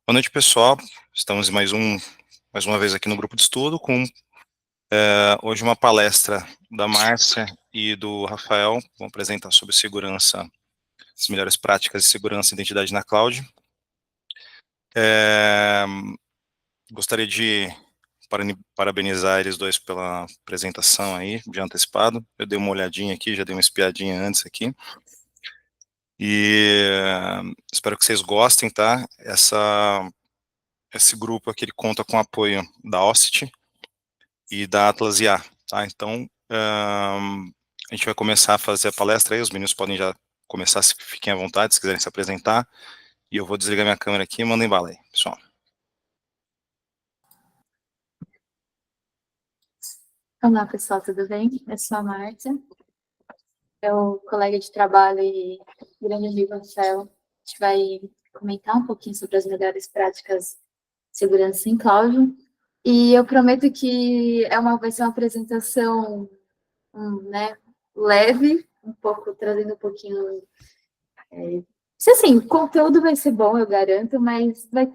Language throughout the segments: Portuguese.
Boa noite, pessoal. Estamos mais uma vez aqui no grupo de estudo com hoje uma palestra da Márcia e do Rafael. Vão apresentar sobre segurança, as melhores práticas de segurança e identidade na cloud. Gostaria de parabenizar eles dois pela apresentação aí, de antecipado. Eu dei uma olhadinha aqui, já dei uma espiadinha antes aqui. E espero que vocês gostem, tá? Esse grupo aqui, ele conta com o apoio da OSCIT e da Atlas IA, tá? Então, a gente vai começar a fazer a palestra aí, os meninos podem já começar, se fiquem à vontade, se quiserem se apresentar, e eu vou desligar minha câmera aqui e mandem bala aí, pessoal. Olá, pessoal, tudo bem? Eu sou a Márcia, meu colega de trabalho e grande amigo Rafael. A gente vai comentar um pouquinho sobre as melhores práticas de segurança em cloud. E eu prometo que vai ser uma apresentação leve, um pouco, trazendo um pouquinho... assim, o conteúdo vai ser bom, eu garanto, mas vai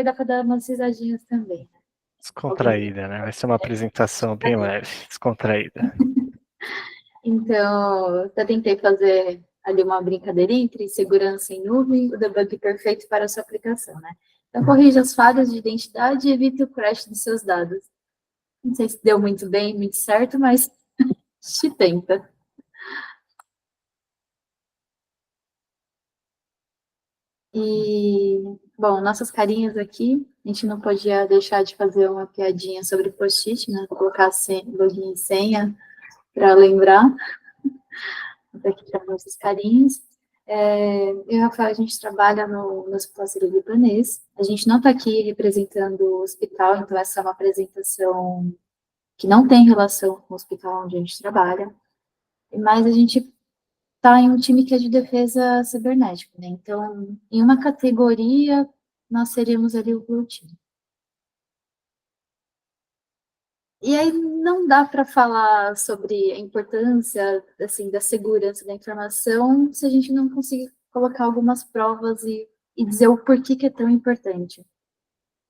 dar para dar umas risadinhas também. Descontraída, né? Vai ser uma apresentação bem leve, descontraída. Então, eu tentei fazer ali uma brincadeirinha entre segurança em nuvem e o debug perfeito para a sua aplicação, né? Então, corrija as falhas de identidade e evite o crash dos seus dados. Não sei se deu muito bem, muito certo, mas se tenta. E, bom, nossas carinhas aqui, a gente não podia deixar de fazer uma piadinha sobre post-it, né? Vou colocar login e senha para lembrar. Aqui para nossas carinhas. Eu e o Rafael, a gente trabalha no Hospital Sírio-Libanês. A gente não está aqui representando o hospital, então essa é uma apresentação que não tem relação com o hospital onde a gente trabalha, mas a gente está em um time que é de defesa cibernética, né? Então, em uma categoria, nós seríamos ali o Blue Team. E aí não dá para falar sobre a importância, assim, da segurança da informação se a gente não conseguir colocar algumas provas e dizer o porquê que é tão importante.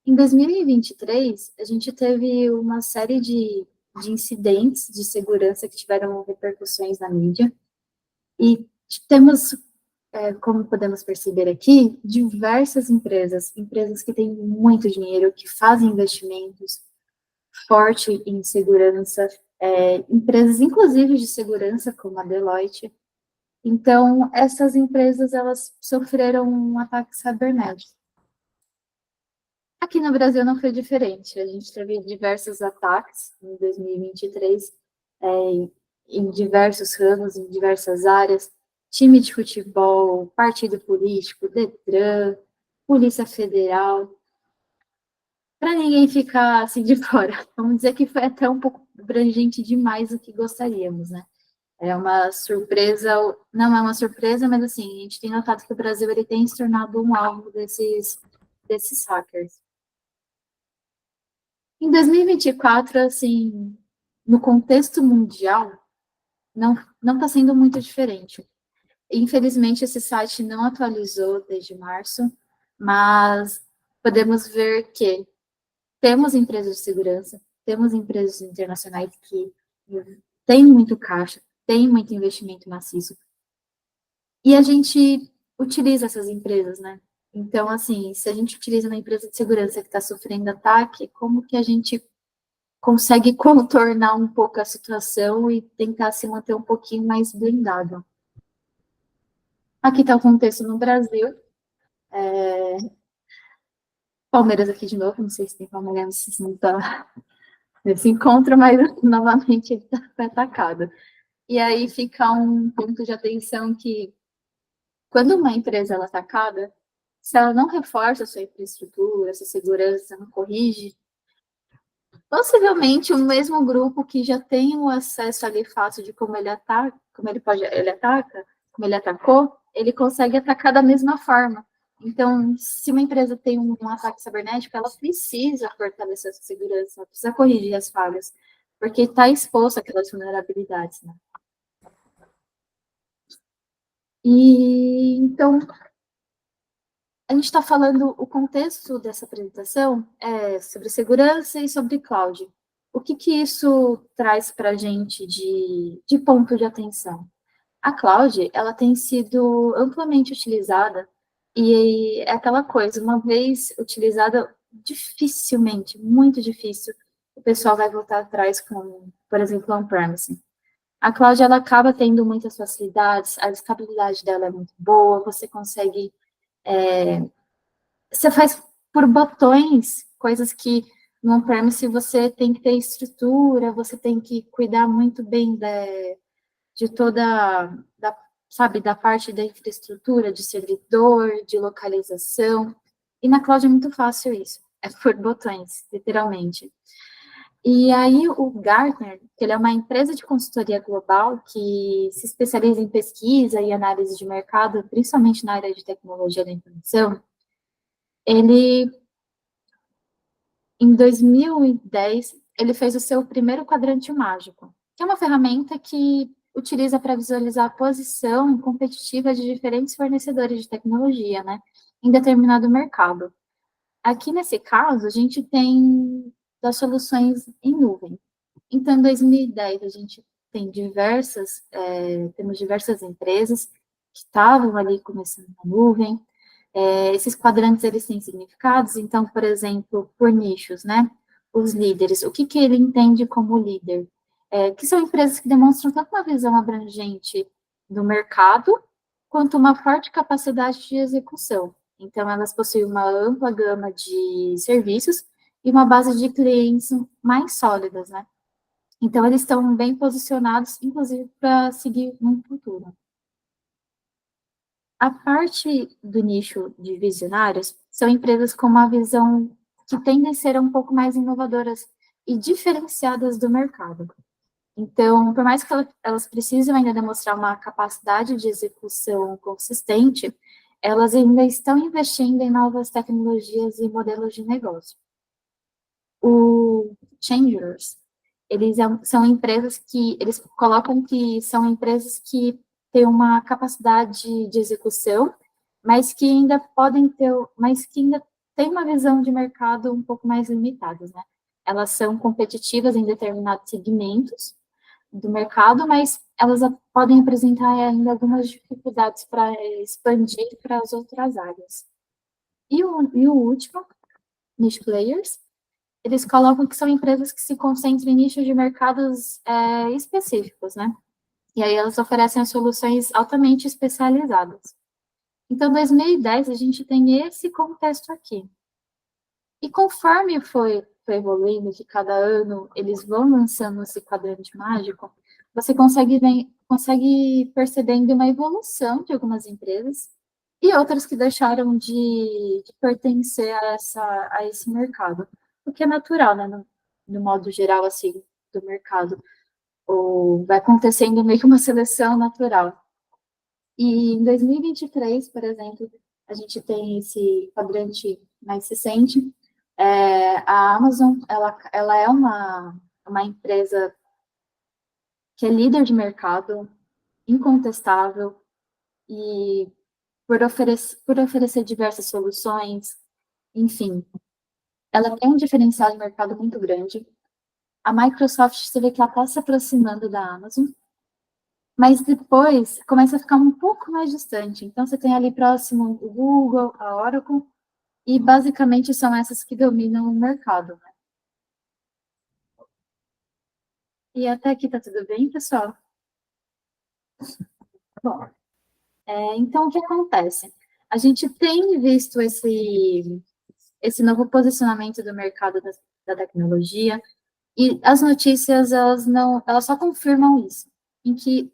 Em 2023, a gente teve uma série de incidentes de segurança que tiveram repercussões na mídia, e temos, como podemos perceber aqui, diversas empresas que têm muito dinheiro, que fazem investimentos forte em segurança, empresas inclusive de segurança, como a Deloitte. Então, essas empresas, elas sofreram um ataque cibernético. Aqui no Brasil não foi diferente, a gente teve diversos ataques em 2023, em diversos ramos, em diversas áreas, time de futebol, partido político, Detran, Polícia Federal, para ninguém ficar assim de fora. Vamos dizer que foi até um pouco abrangente demais do que gostaríamos, né? É uma surpresa, não é uma surpresa, mas assim, a gente tem notado que o Brasil ele tem se tornado um alvo desses hackers. Em 2024, assim, no contexto mundial, não está sendo muito diferente. Infelizmente, esse site não atualizou desde março, mas podemos ver que temos empresas de segurança, temos empresas internacionais que têm muito caixa, têm muito investimento maciço, e a gente utiliza essas empresas, né? Então, assim, se a gente utiliza uma empresa de segurança que está sofrendo ataque, como que a gente consegue contornar um pouco a situação e tentar se manter um pouquinho mais blindado? Aqui está o contexto no Brasil. Palmeiras aqui de novo, não sei se tem palmeirense se não está nesse encontro, mas novamente ele foi atacado. E aí fica um ponto de atenção que, quando uma empresa ela é atacada, se ela não reforça a sua infraestrutura, a sua segurança, não corrige, possivelmente o mesmo grupo que já tem o acesso ali fácil de como ele ataca, como ele atacou, ele consegue atacar da mesma forma. Então, se uma empresa tem um ataque cibernético, ela precisa fortalecer a sua segurança, ela precisa corrigir as falhas, porque está exposto àquelas vulnerabilidades, né? E, então, a gente está falando, o contexto dessa apresentação é sobre segurança e sobre cloud. O que isso traz para a gente de ponto de atenção? A cloud, ela tem sido amplamente utilizada e é aquela coisa, uma vez utilizada, dificilmente, muito difícil, o pessoal vai voltar atrás com, por exemplo, on-premise. A cloud, ela acaba tendo muitas facilidades, a escalabilidade dela é muito boa, você consegue, você faz por botões, coisas que no on-premise você tem que ter estrutura, você tem que cuidar muito bem de toda, sabe, da parte da infraestrutura, de servidor, de localização. E na cloud é muito fácil isso, é por botões, literalmente. E aí o Gartner, que ele é uma empresa de consultoria global que se especializa em pesquisa e análise de mercado, principalmente na área de tecnologia da informação, ele, em 2010, ele fez o seu primeiro quadrante mágico, que é uma ferramenta que utiliza para visualizar a posição competitiva de diferentes fornecedores de tecnologia, né, em determinado mercado. Aqui, nesse caso, a gente tem das soluções em nuvem. Então, em 2010, a gente tem temos diversas empresas que estavam ali começando na nuvem. Esses quadrantes, eles têm significados. Então, por exemplo, por nichos, né? Os líderes. O que ele entende como líder? Que são empresas que demonstram tanto uma visão abrangente do mercado, quanto uma forte capacidade de execução. Então, elas possuem uma ampla gama de serviços e uma base de clientes mais sólidas, né? Então, eles estão bem posicionados, inclusive, para seguir no futuro. A parte do nicho de visionários são empresas com uma visão que tendem a ser um pouco mais inovadoras e diferenciadas do mercado. Então, por mais que elas precisam ainda demonstrar uma capacidade de execução consistente, elas ainda estão investindo em novas tecnologias e modelos de negócio. O Changers, são empresas que, eles colocam que são empresas que têm uma capacidade de execução, mas que ainda têm uma visão de mercado um pouco mais limitada, né? Elas são competitivas em determinados segmentos do mercado, mas elas podem apresentar ainda algumas dificuldades para expandir para as outras áreas. E o último, Niche Players, eles colocam que são empresas que se concentram em nichos de mercados específicos, né? E aí elas oferecem soluções altamente especializadas. Então, em 2010, a gente tem esse contexto aqui. E conforme foi evoluindo, que cada ano eles vão lançando esse quadrante mágico, você consegue percebendo uma evolução de algumas empresas e outras que deixaram de pertencer a esse mercado. O que é natural, né, no modo geral, assim, do mercado. Ou vai acontecendo meio que uma seleção natural. E em 2023, por exemplo, a gente tem esse quadrante mais recente. A Amazon, ela é uma empresa que é líder de mercado, incontestável, e por oferecer diversas soluções, enfim, ela tem um diferencial de mercado muito grande. A Microsoft, você vê que ela está se aproximando da Amazon, mas depois começa a ficar um pouco mais distante. Então, você tem ali próximo o Google, a Oracle, e basicamente são essas que dominam o mercado, né? E até aqui tá tudo bem, pessoal? Bom, então o que acontece? A gente tem visto esse novo posicionamento do mercado da tecnologia, e as notícias, elas só confirmam isso, em que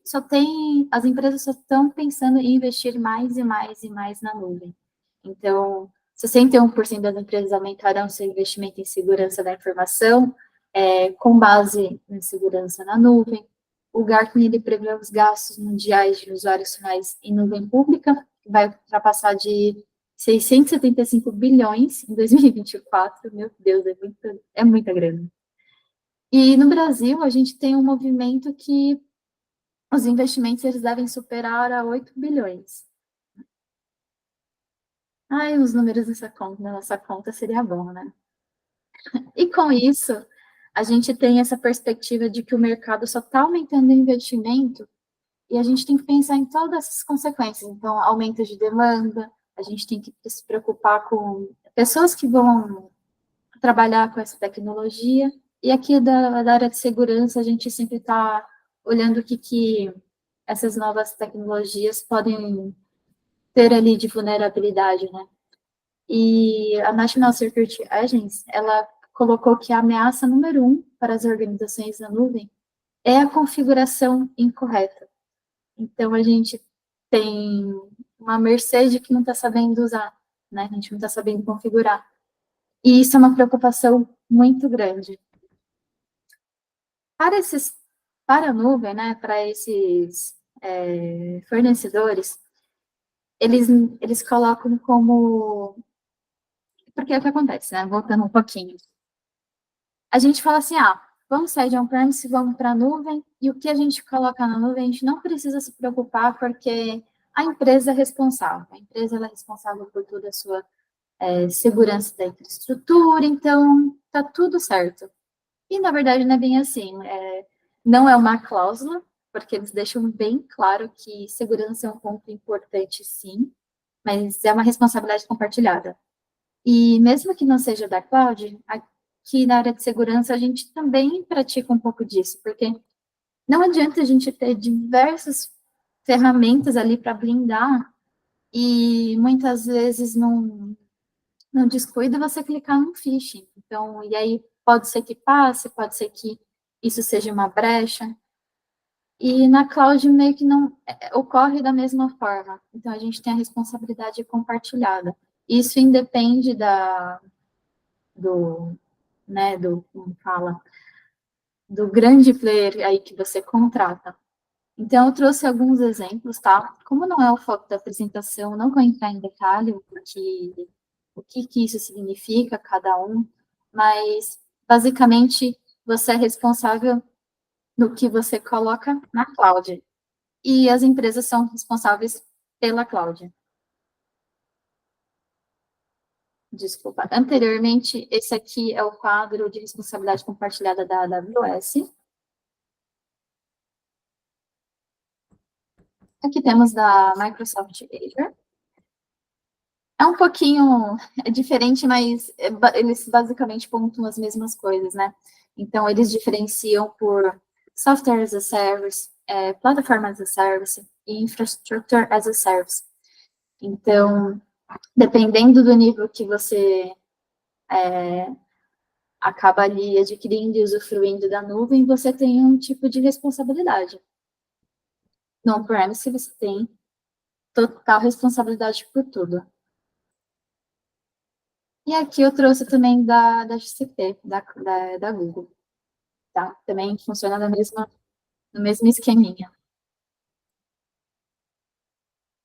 as empresas só estão pensando em investir mais e mais e mais na nuvem. Então, 61% das empresas aumentaram seu investimento em segurança da informação, com base em segurança na nuvem. O Gartner, ele prevê os gastos mundiais de usuários finais em nuvem pública, que vai ultrapassar de 675 bilhões em 2024. Meu Deus, é muita grana. E no Brasil, a gente tem um movimento que os investimentos eles devem superar a 8 bilhões. Ai, os números na nossa conta seria bom, né? E com isso, a gente tem essa perspectiva de que o mercado só está aumentando o investimento e a gente tem que pensar em todas essas consequências. Então, aumento de demanda, a gente tem que se preocupar com pessoas que vão trabalhar com essa tecnologia. E aqui da área de segurança, a gente sempre está olhando o que essas novas tecnologias podem ter ali de vulnerabilidade, né? E a National Security Agency, ela colocou que a ameaça número 1 para as organizações na nuvem é a configuração incorreta. Então, a gente tem uma Mercedes que não está sabendo usar, né? A gente não está sabendo configurar. E isso é uma preocupação muito grande. Para a nuvem, né, para esses fornecedores, eles colocam como... Porque é o que acontece, né? Voltando um pouquinho. A gente fala assim, vamos sair de on-premise, vamos para a nuvem, e o que a gente coloca na nuvem, a gente não precisa se preocupar, porque a empresa é responsável. A empresa ela é responsável por toda a sua segurança da infraestrutura, então tá tudo certo. E, na verdade, não é bem assim. Não é uma cláusula, porque eles deixam bem claro que segurança é um ponto importante, sim, mas é uma responsabilidade compartilhada. E mesmo que não seja da cloud, aqui na área de segurança a gente também pratica um pouco disso, porque não adianta a gente ter diversas ferramentas ali para blindar e muitas vezes não descuida você clicar no phishing. Então, e aí pode ser que passe, pode ser que isso seja uma brecha. E na cloud meio que não ocorre da mesma forma. Então, a gente tem a responsabilidade compartilhada. Isso independe do, como fala, do grande player aí que você contrata. Então, eu trouxe alguns exemplos, tá? Como não é o foco da apresentação, não vou entrar em detalhe o que isso significa, cada um, mas, basicamente, você é responsável no que você coloca na cloud. E as empresas são responsáveis pela cloud. Desculpa. Anteriormente, esse aqui é o quadro de responsabilidade compartilhada da AWS. Aqui temos da Microsoft Azure. É um pouquinho diferente, mas eles basicamente pontuam as mesmas coisas, né? Então, eles diferenciam por Software as a Service, Platform as a Service e Infrastructure as a Service. Então, dependendo do nível que você acaba ali adquirindo e usufruindo da nuvem, você tem um tipo de responsabilidade. No on-premise, você tem total responsabilidade por tudo. E aqui eu trouxe também da GCP, da Google. Tá? Também funciona no mesmo esqueminha.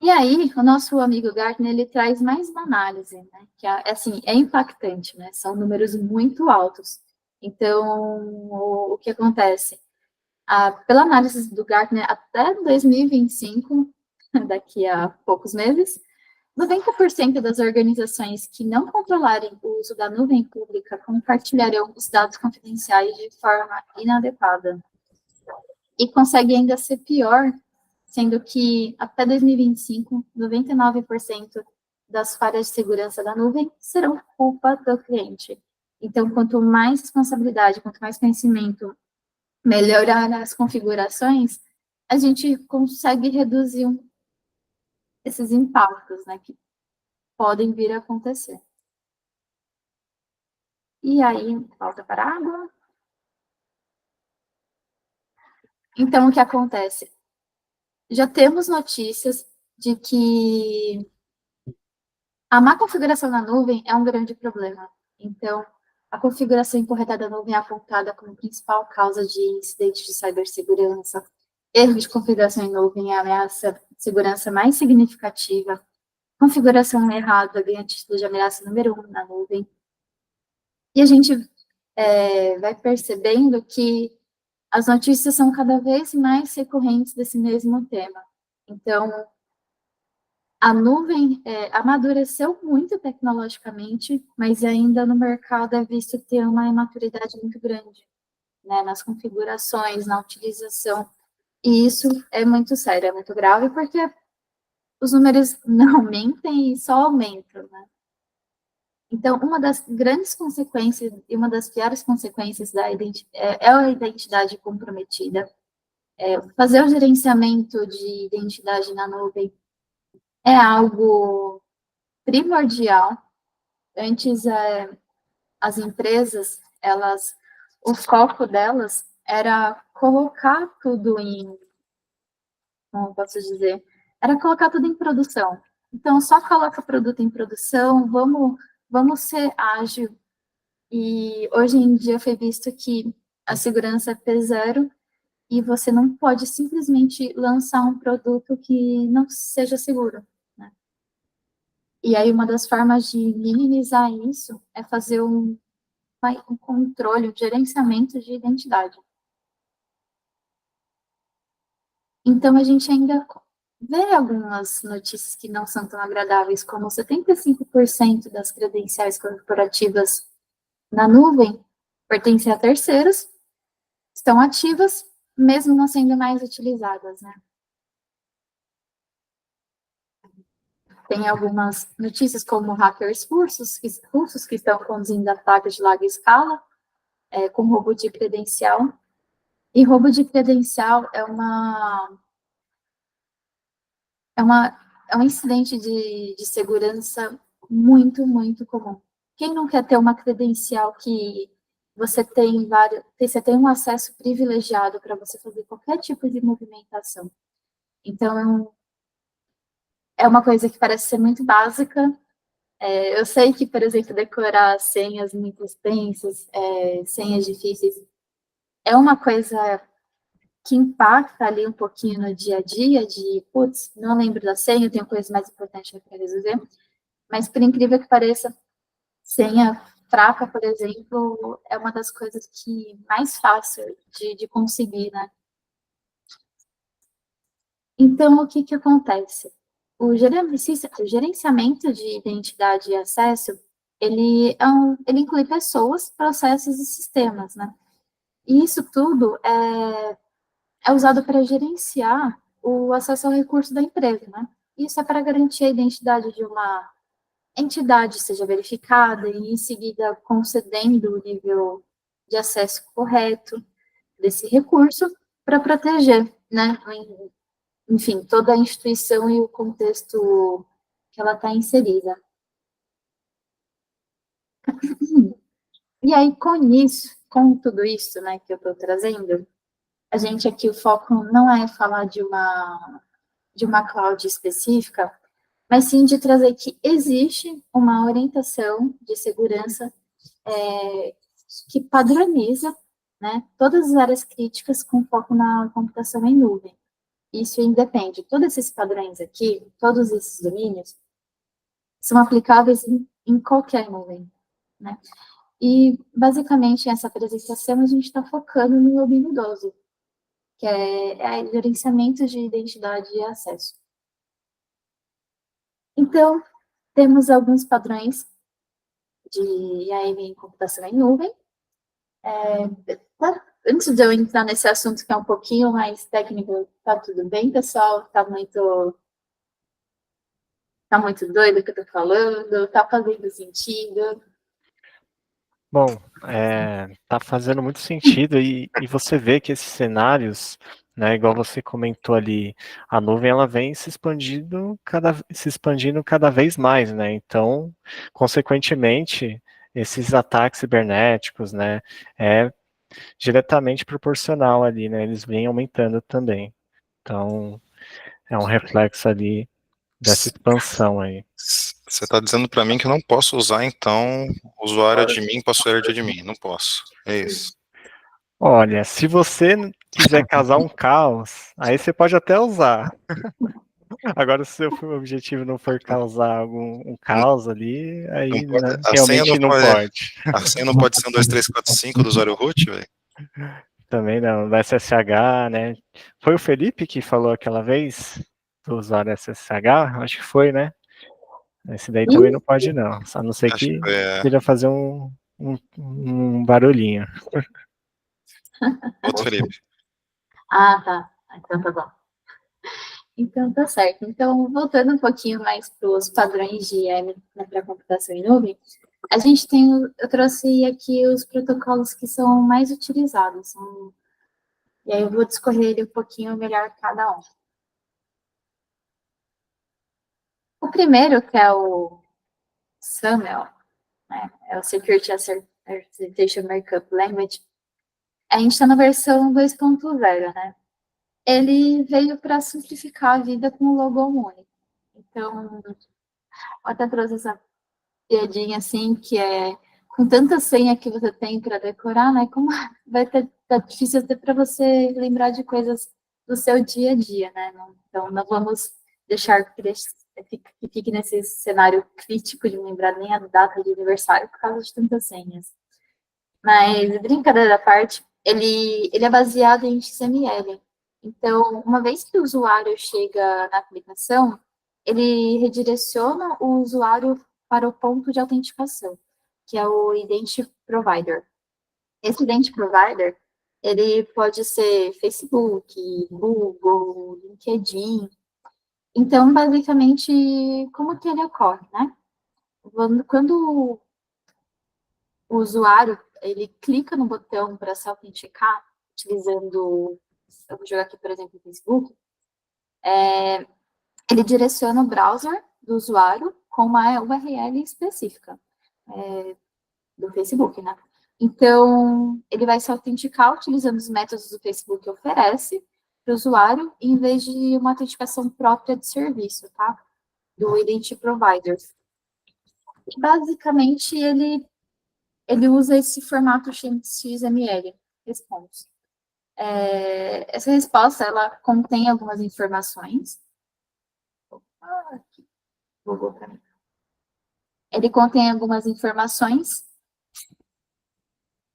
E aí, o nosso amigo Gartner, ele traz mais uma análise, né? Que assim, é impactante, né? São números muito altos. Então, o que acontece? Pela análise do Gartner, até 2025, daqui a poucos meses, 90% das organizações que não controlarem o uso da nuvem pública compartilharão os dados confidenciais de forma inadequada. E consegue ainda ser pior, sendo que até 2025, 99% das falhas de segurança da nuvem serão culpa do cliente. Então, quanto mais responsabilidade, quanto mais conhecimento, melhorar as configurações, a gente consegue reduzir esses impactos, né, que podem vir a acontecer. E aí, volta para a água. Então, o que acontece? Já temos notícias de que a má configuração na nuvem é um grande problema. Então, a configuração incorreta da nuvem é apontada como principal causa de incidentes de cibersegurança. Erro de configuração em nuvem é a ameaça de segurança mais significativa. Configuração errada ganha título de ameaça número 1 na nuvem. E a gente vai percebendo que as notícias são cada vez mais recorrentes desse mesmo tema. Então, A nuvem amadureceu muito tecnologicamente, mas ainda no mercado é visto ter uma imaturidade muito grande, né, nas configurações, na utilização. E isso é muito sério, é muito grave, porque os números não aumentam e só aumentam, né? Então, uma das grandes consequências e uma das piores consequências é a identidade comprometida. Fazer o gerenciamento de identidade na nuvem é algo primordial. Antes, as empresas, o foco delas era colocar tudo como posso dizer, era colocar tudo em produção. Então, só coloca produto em produção, vamos ser ágil. E hoje em dia foi visto que a segurança é P0 e você não pode simplesmente lançar um produto que não seja seguro, né? E aí uma das formas de minimizar isso é fazer um controle, um gerenciamento de identidade. Então, a gente ainda vê algumas notícias que não são tão agradáveis, como 75% das credenciais corporativas na nuvem pertencem a terceiros, estão ativas, mesmo não sendo mais utilizadas, né? Tem algumas notícias como hackers russos que estão conduzindo ataques de larga escala, com roubo de credencial. E roubo de credencial é um incidente de segurança muito, muito comum. Quem não quer ter uma credencial que você tem um acesso privilegiado para você fazer qualquer tipo de movimentação? Então, é uma coisa que parece ser muito básica. Eu sei que, por exemplo, decorar senhas muito extensas, senhas difíceis, é uma coisa que impacta ali um pouquinho no dia a dia, de, putz, não lembro da senha, tenho coisa mais importante para resolver, mas, por incrível que pareça, senha fraca, por exemplo, é uma das coisas que mais fácil de conseguir, né? Então, o que que acontece? O gerenciamento de identidade e acesso, ele inclui pessoas, processos e sistemas, né? E isso tudo é usado para gerenciar o acesso ao recurso da empresa, né? Isso é para garantir a identidade de uma entidade seja verificada e, em seguida, concedendo o nível de acesso correto desse recurso para proteger, né? Enfim, toda a instituição e o contexto que ela está inserida. E aí, com tudo isso, né, que eu estou trazendo, a gente aqui, o foco não é falar de uma cloud específica, mas sim de trazer que existe uma orientação de segurança que padroniza, né, todas as áreas críticas com foco na computação em nuvem. Isso independe. Todos esses padrões aqui, todos esses domínios, são aplicáveis em qualquer nuvem, né? E, basicamente, essa apresentação a gente está focando no domínio 12, que é gerenciamento de identidade e acesso. Então, temos alguns padrões de IAM em computação em nuvem. Antes de eu entrar nesse assunto que é um pouquinho mais técnico, tá tudo bem, pessoal? Tá muito doido o que eu tô falando? Tá fazendo sentido? Bom, tá fazendo muito sentido e você vê que esses cenários, né, igual você comentou ali, a nuvem ela vem se expandindo cada vez mais, né? Então, consequentemente, esses ataques cibernéticos, né, é diretamente proporcional ali, né? Eles vêm aumentando também. Então, é um reflexo ali dessa expansão aí. Você está dizendo para mim que eu não posso usar, então, usuário admin, passageiro de admin. Não posso. É isso. Olha, se você quiser causar um caos, aí você pode até usar. Agora, se o seu objetivo não for causar um caos ali, aí Não pode, né, a senha realmente não pode. A senha não pode ser um 2, 3, 4, 5 do usuário root, velho? Também não, do SSH, né? Foi o Felipe que falou aquela vez do usuário SSH, acho que foi, né? Esse daí também não pode não, a não ser Acho que que queira fazer um barulhinho. outro Felipe. Ah, tá. Então tá bom. Então tá certo. Então, voltando um pouquinho mais para os padrões de IAM para computação em nuvem, a gente tem, eu trouxe aqui os protocolos que são mais utilizados. E aí eu vou discorrer um pouquinho melhor cada um. O primeiro, que é o SAML, né, é o Security Authentication Markup Language, a gente está na versão 2.0, né? Ele veio para simplificar a vida com o logo único. Então, eu até trouxe essa piadinha assim, que é com tanta senha que você tem para decorar, né? Como vai ter tá difícil até para você lembrar de coisas do seu dia a dia, né? Então, não vamos deixar que fique nesse cenário crítico de não lembrar nem a data de aniversário por causa de tantas senhas. Mas, brincadeira à parte, ele é baseado em XML. Então, uma vez que o usuário chega na aplicação, ele redireciona o usuário para o ponto de autenticação, que é o Identity Provider. Esse Identity Provider, ele pode ser Facebook, Google, LinkedIn. Então, basicamente, como que ele ocorre, né? Quando o usuário, ele clica no botão para se autenticar, utilizando, eu vou jogar aqui, por exemplo, o Facebook, ele direciona o browser do usuário com uma URL específica do Facebook, né? Então, ele vai se autenticar utilizando os métodos do Facebook que oferece para o usuário, em vez de uma autenticação própria de serviço, tá? Do Identity Provider. E, basicamente, ele usa esse formato XML, response. Essa resposta, ela contém algumas informações. Aqui, Google para mim. Ele contém algumas informações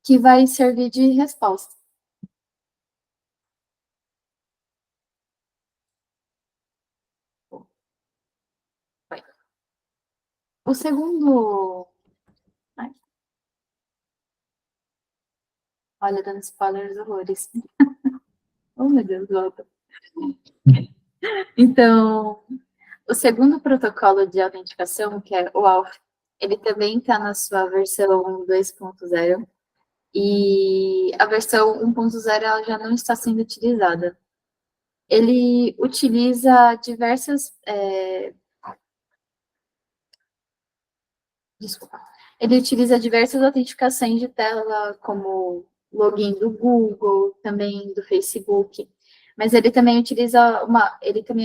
que vai servir de resposta. O segundo... Ai. Olha, dando spoilers horrores. Oh, meu Deus, volta. Então, o segundo protocolo de autenticação, que é o AUF, ele também está na sua versão 2.0, e a versão 1.0 ela já não está sendo utilizada. Ele utiliza diversas... Desculpa. Ele utiliza diversas autenticações de tela, como login do Google, também do Facebook, mas ele também é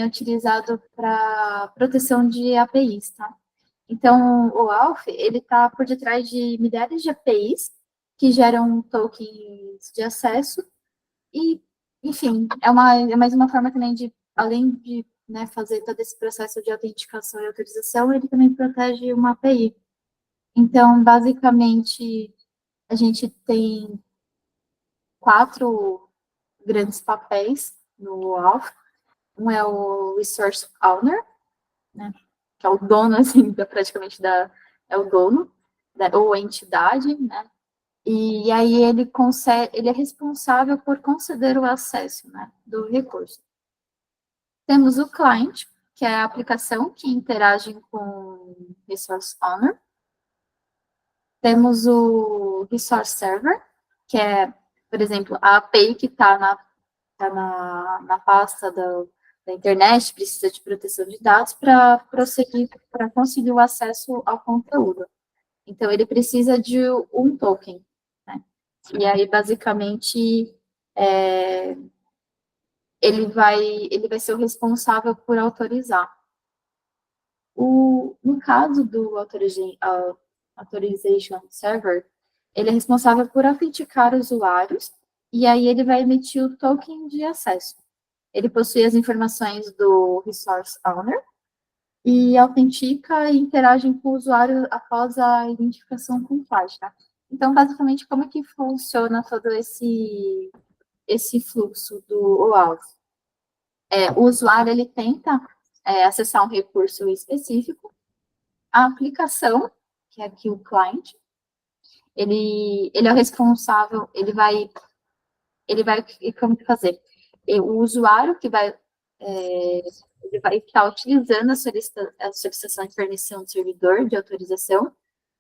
utilizado para proteção de APIs, tá? Então, o ALF, ele está por detrás de milhares de APIs que geram tokens de acesso e, enfim, é mais uma forma também de, além de, né, fazer todo esse processo de autenticação e autorização, ele também protege uma API. Então, basicamente, a gente tem 4 grandes papéis no ALF. Um é o Resource Owner, né, que é o dono, assim, praticamente é o dono, ou entidade, né, e aí ele é responsável por conceder o acesso, né, do recurso. Temos o Client, que é a aplicação que interage com o Resource Owner. Temos o Resource Server, que é, por exemplo, a API que está na pasta da internet, precisa de proteção de dados para conseguir o acesso ao conteúdo. Então, ele precisa de um token, né? E aí, basicamente, ele vai ser o responsável por autorizar. No caso do Authorization Server, ele é responsável por autenticar usuários, e aí ele vai emitir o token de acesso. Ele possui as informações do Resource Owner, e autentica e interage com o usuário após a identificação com página. Então, basicamente, como é que funciona todo esse fluxo do OAuth? O usuário, ele tenta acessar um recurso específico. A aplicação, que é aqui o client, ele é o responsável, ele vai como fazer? O usuário que vai, ele vai estar utilizando a solicitação de permissão do servidor de autorização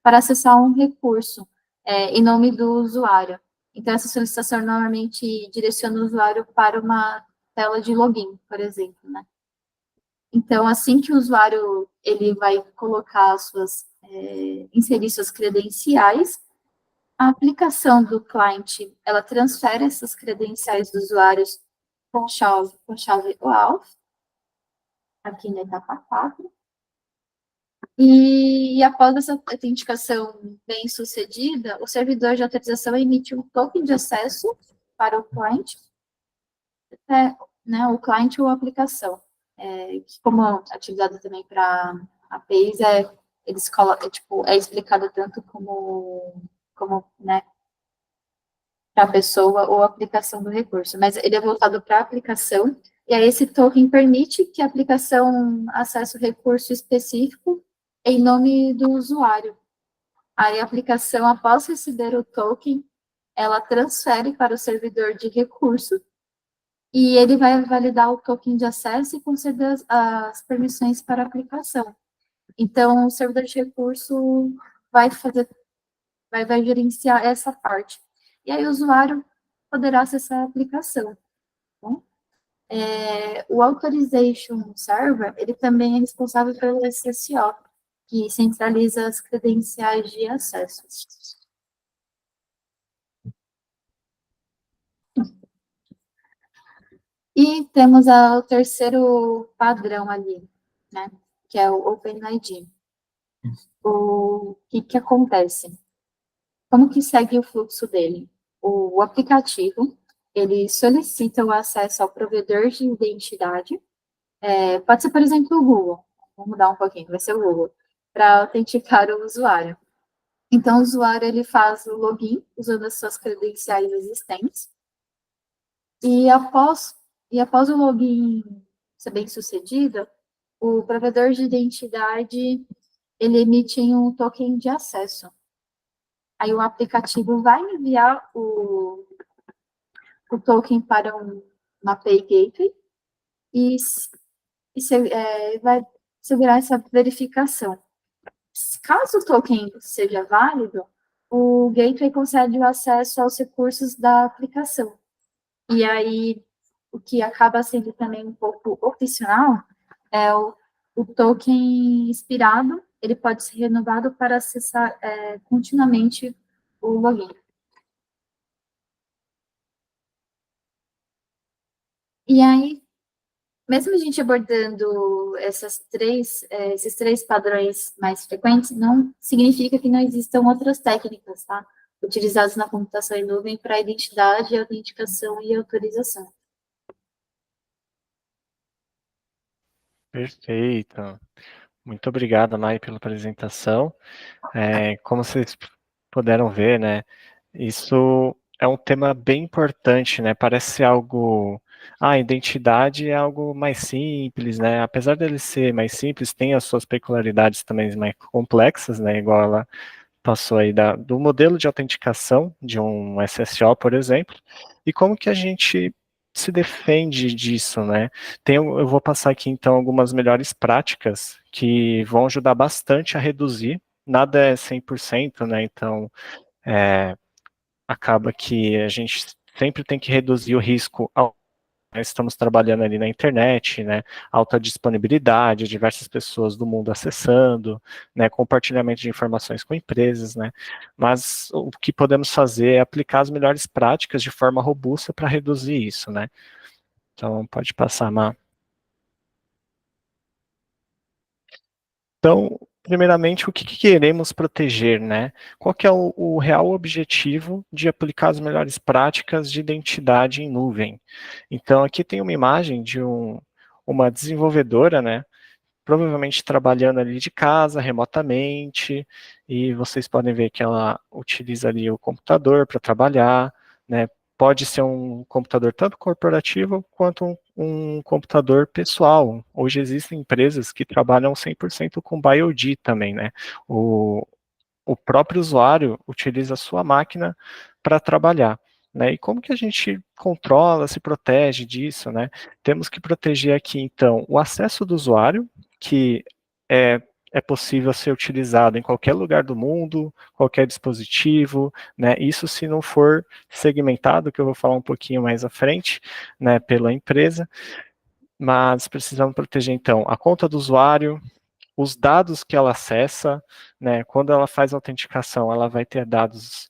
para acessar um recurso em nome do usuário. Então, essa solicitação normalmente direciona o usuário para uma tela de login, por exemplo, né? Então, assim que o usuário ele vai colocar inserir suas credenciais, a aplicação do cliente, ela transfere essas credenciais dos usuários com chave OAuth, aqui na etapa 4. E após essa autenticação bem sucedida, o servidor de autorização emite um token de acesso para o cliente, né, o cliente ou a aplicação. Que como é utilizado também para APIs, eles colocam, é explicado tanto como né, para a pessoa ou a aplicação do recurso, mas ele é voltado para a aplicação, e aí esse token permite que a aplicação acesse o recurso específico em nome do usuário. Aí a aplicação, após receber o token, ela transfere para o servidor de recurso, e ele vai validar o token de acesso e conceder as permissões para a aplicação. Então, o servidor de recurso vai gerenciar essa parte. E aí o usuário poderá acessar a aplicação. Tá? O Authorization Server, ele também é responsável pelo SSO, que centraliza as credenciais de acesso. E temos o terceiro padrão ali, né, que é o OpenID. O que acontece? Como que segue o fluxo dele? O aplicativo, ele solicita o acesso ao provedor de identidade, pode ser, por exemplo, o Google, vamos mudar um pouquinho, vai ser o Google, para autenticar o usuário. Então, o usuário, ele faz o login, usando as suas credenciais existentes, e após o login ser bem sucedido, o provedor de identidade, ele emite um token de acesso. Aí o aplicativo vai enviar o token para uma API Gateway e vai segurar essa verificação. Caso o token seja válido, o Gateway concede o acesso aos recursos da aplicação. E aí, o que acaba sendo também um pouco opcional é o token expirado, ele pode ser renovado para acessar continuamente o login. E aí, mesmo a gente abordando esses três padrões mais frequentes, não significa que não existam outras técnicas, tá? Utilizadas na computação em nuvem para identidade, autenticação e autorização. Perfeito. Muito obrigado, Mai, pela apresentação. Como vocês puderam ver, né, isso é um tema bem importante, né, parece algo... a identidade é algo mais simples, né, apesar dele ser mais simples, tem as suas peculiaridades também mais complexas, né, igual ela passou aí do modelo de autenticação de um SSO, por exemplo, e como que a gente se defende disso, né? Eu vou passar aqui, então, algumas melhores práticas que vão ajudar bastante a reduzir. Nada é 100%, né? Então, acaba que a gente sempre tem que reduzir o risco nós estamos trabalhando ali na internet, né, alta disponibilidade, diversas pessoas do mundo acessando, né, compartilhamento de informações com empresas, né, mas o que podemos fazer é aplicar as melhores práticas de forma robusta para reduzir isso, né. Então, pode passar, Má. Então, primeiramente, o que queremos proteger, né? Qual que é o real objetivo de aplicar as melhores práticas de identidade em nuvem? Então, aqui tem uma imagem de uma desenvolvedora, né? Provavelmente trabalhando ali de casa, remotamente, e vocês podem ver que ela utiliza ali o computador para trabalhar, né? pode ser um computador tanto corporativo quanto um computador pessoal. Hoje existem empresas que trabalham 100% com BioD também, né? O próprio usuário utiliza a sua máquina para trabalhar. Né? E como que a gente controla, se protege disso? Né? Temos que proteger aqui, então, o acesso do usuário, que é possível ser utilizado em qualquer lugar do mundo, qualquer dispositivo, né? Isso se não for segmentado, que eu vou falar um pouquinho mais à frente, né, pela empresa, mas precisamos proteger, então, a conta do usuário, os dados que ela acessa, né, quando ela faz autenticação, ela vai ter dados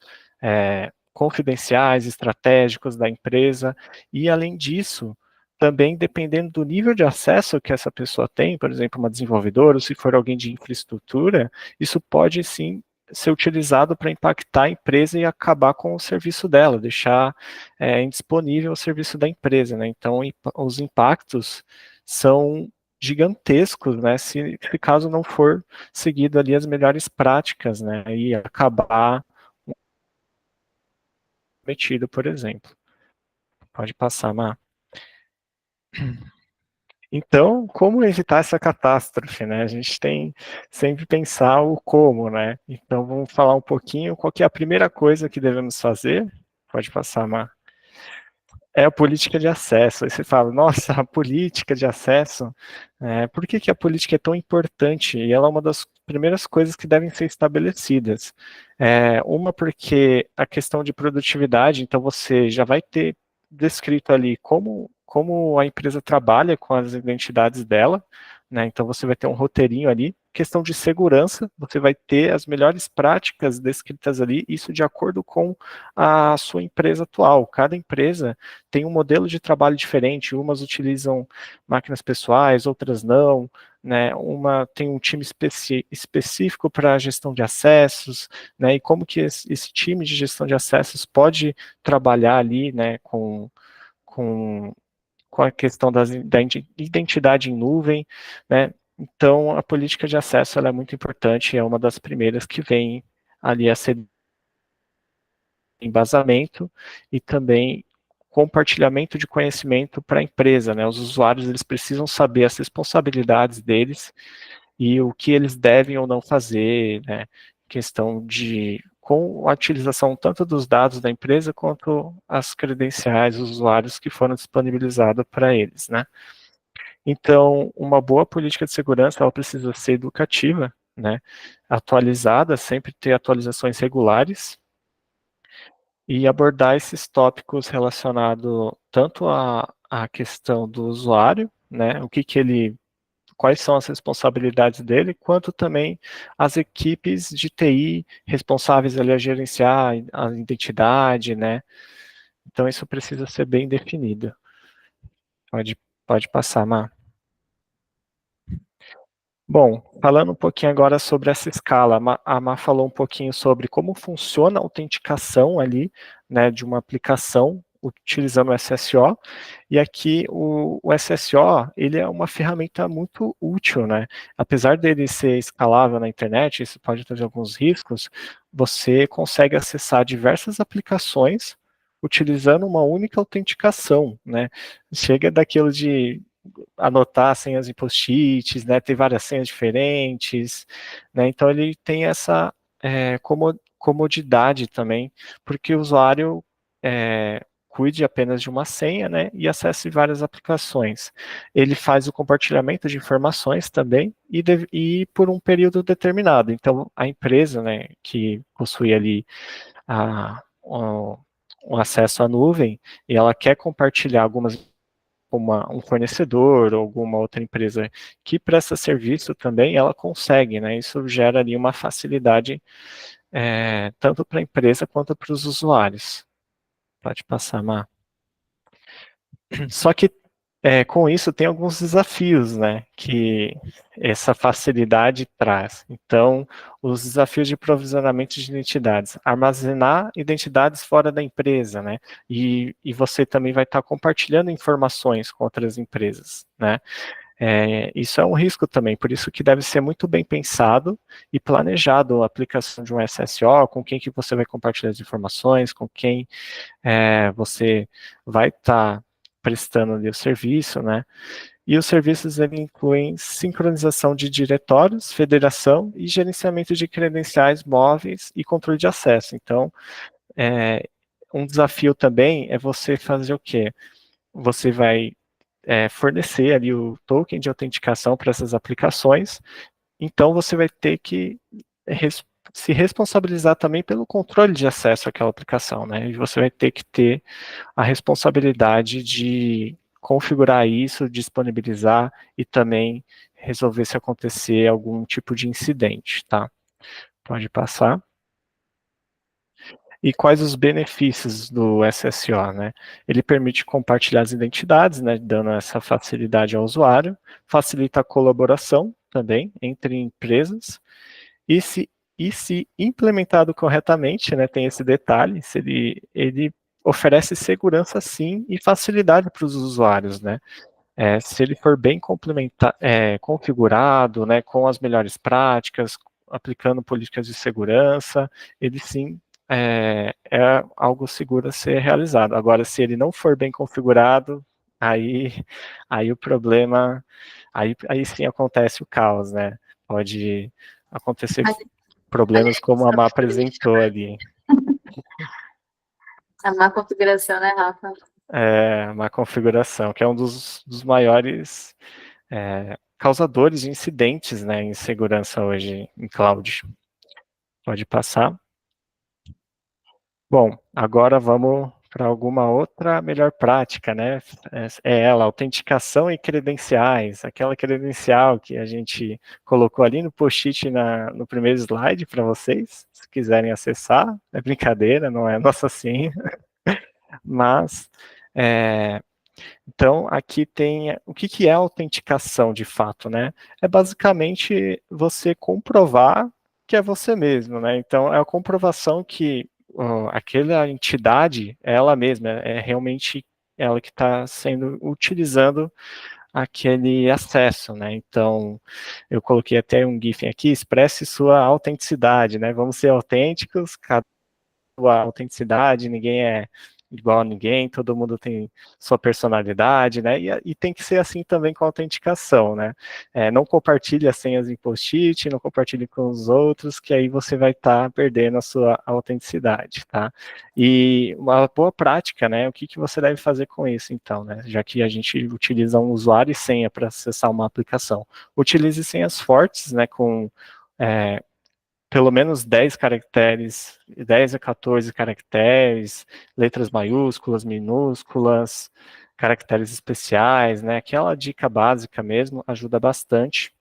confidenciais, estratégicos da empresa, e além disso, também dependendo do nível de acesso que essa pessoa tem, por exemplo, uma desenvolvedora, ou se for alguém de infraestrutura, isso pode sim ser utilizado para impactar a empresa e acabar com o serviço dela, deixar indisponível o serviço da empresa, né? Então, os impactos são gigantescos, né, se caso não for seguido ali as melhores práticas, né, e acabar metido, por exemplo. Pode passar, Mar. Então, como evitar essa catástrofe, né? A gente tem sempre pensar o como, né? Então, vamos falar um pouquinho qual que é a primeira coisa que devemos fazer. Pode passar, Mar. É a política de acesso. Aí você fala, nossa, a política de acesso, por que a política é tão importante? E ela é uma das primeiras coisas que devem ser estabelecidas. Uma porque a questão de produtividade, então você já vai ter descrito ali como a empresa trabalha com as identidades dela, né? Então você vai ter um roteirinho ali. Questão de segurança, você vai ter as melhores práticas descritas ali, isso de acordo com a sua empresa atual. Cada empresa tem um modelo de trabalho diferente, umas utilizam máquinas pessoais, outras não, né? Uma tem um time específico para a gestão de acessos, né? E como que esse time de gestão de acessos pode trabalhar ali, né, com a questão da identidade em nuvem, né? Então, a política de acesso ela é muito importante, é uma das primeiras que vem ali a ser embasamento e também compartilhamento de conhecimento para a empresa, né? Os usuários eles precisam saber as responsabilidades deles e o que eles devem ou não fazer, né? Questão de com a utilização tanto dos dados da empresa quanto as credenciais dos usuários que foram disponibilizadas para eles, né? Então, uma boa política de segurança ela precisa ser educativa, né? Atualizada, sempre ter atualizações regulares e abordar esses tópicos relacionados tanto à questão do usuário, né, quais são as responsabilidades dele, quanto também as equipes de TI responsáveis ali a gerenciar a identidade, né, então isso precisa ser bem definido. Pode passar, Mar. Bom, falando um pouquinho agora sobre essa escala, a Má falou um pouquinho sobre como funciona a autenticação ali, né, de uma aplicação utilizando o SSO, e aqui o SSO, ele é uma ferramenta muito útil, né, apesar dele ser escalável na internet, isso pode trazer alguns riscos, você consegue acessar diversas aplicações utilizando uma única autenticação, né, chega daquilo de anotar senhas em post-its, né, ter várias senhas diferentes, né, então ele tem essa comodidade também, porque o usuário cuide apenas de uma senha, né, e acesse várias aplicações. Ele faz o compartilhamento de informações também e por um período determinado. Então, a empresa, né, que possui ali o acesso à nuvem e ela quer compartilhar algumas um fornecedor ou alguma outra empresa que presta serviço também, ela consegue, né? Isso gera ali uma facilidade tanto para a empresa quanto para os usuários. Pode passar, Mar. Só que com isso tem alguns desafios, né, que essa facilidade traz. Então, os desafios de provisionamento de identidades, armazenar identidades fora da empresa, né, e você também vai estar compartilhando informações com outras empresas, né. Isso é um risco também, por isso que deve ser muito bem pensado e planejado a aplicação de um SSO, com quem que você vai compartilhar as informações, com quem você vai estar prestando ali o serviço, né? E os serviços ele incluem sincronização de diretórios, federação e gerenciamento de credenciais móveis e controle de acesso. Então, um desafio também é você fazer o quê? Você vai fornecer ali o token de autenticação para essas aplicações, então você vai ter que se responsabilizar também pelo controle de acesso àquela aplicação, né? E você vai ter que ter a responsabilidade de configurar isso, disponibilizar e também resolver se acontecer algum tipo de incidente, tá? Pode passar. E quais os benefícios do SSO, né? Ele permite compartilhar as identidades, né, dando essa facilidade ao usuário, facilita a colaboração também entre empresas, e se implementado corretamente, né, tem esse detalhe, se ele oferece segurança sim e facilidade para os usuários, né? Se ele for bem configurado, né, com as melhores práticas, aplicando políticas de segurança, ele sim é algo seguro a ser realizado. Agora, se ele não for bem configurado, aí o problema, aí sim acontece o caos, né? Pode acontecer problemas como a Má apresentou ali. A má configuração, né, Rafa? Uma configuração, que é um dos maiores causadores de incidentes, né, em segurança hoje em cloud. Pode passar. Bom, agora vamos para alguma outra melhor prática, né? É ela, autenticação e credenciais, aquela credencial que a gente colocou ali no post-it no primeiro slide para vocês, se quiserem acessar, é brincadeira, não é nossa senha, mas então, aqui tem o que é autenticação de fato, né? É basicamente você comprovar que é você mesmo, né? Então, é a comprovação que aquela entidade é ela mesma, é realmente ela que está utilizando aquele acesso, né? Então, eu coloquei até um GIF aqui, expresse sua autenticidade, né? Vamos ser autênticos, cada autenticidade, ninguém é igual a ninguém, todo mundo tem sua personalidade, né? E tem que ser assim também com a autenticação, né? Não compartilhe as senhas em post-it, não compartilhe com os outros, que aí você vai estar perdendo a sua autenticidade, tá? E uma boa prática, né? O que você deve fazer com isso, então, né? Já que a gente utiliza um usuário e senha para acessar uma aplicação. Utilize senhas fortes, né? Com pelo menos 10 caracteres, 10 a 14 caracteres, letras maiúsculas, minúsculas, caracteres especiais, né? Aquela dica básica mesmo ajuda bastante.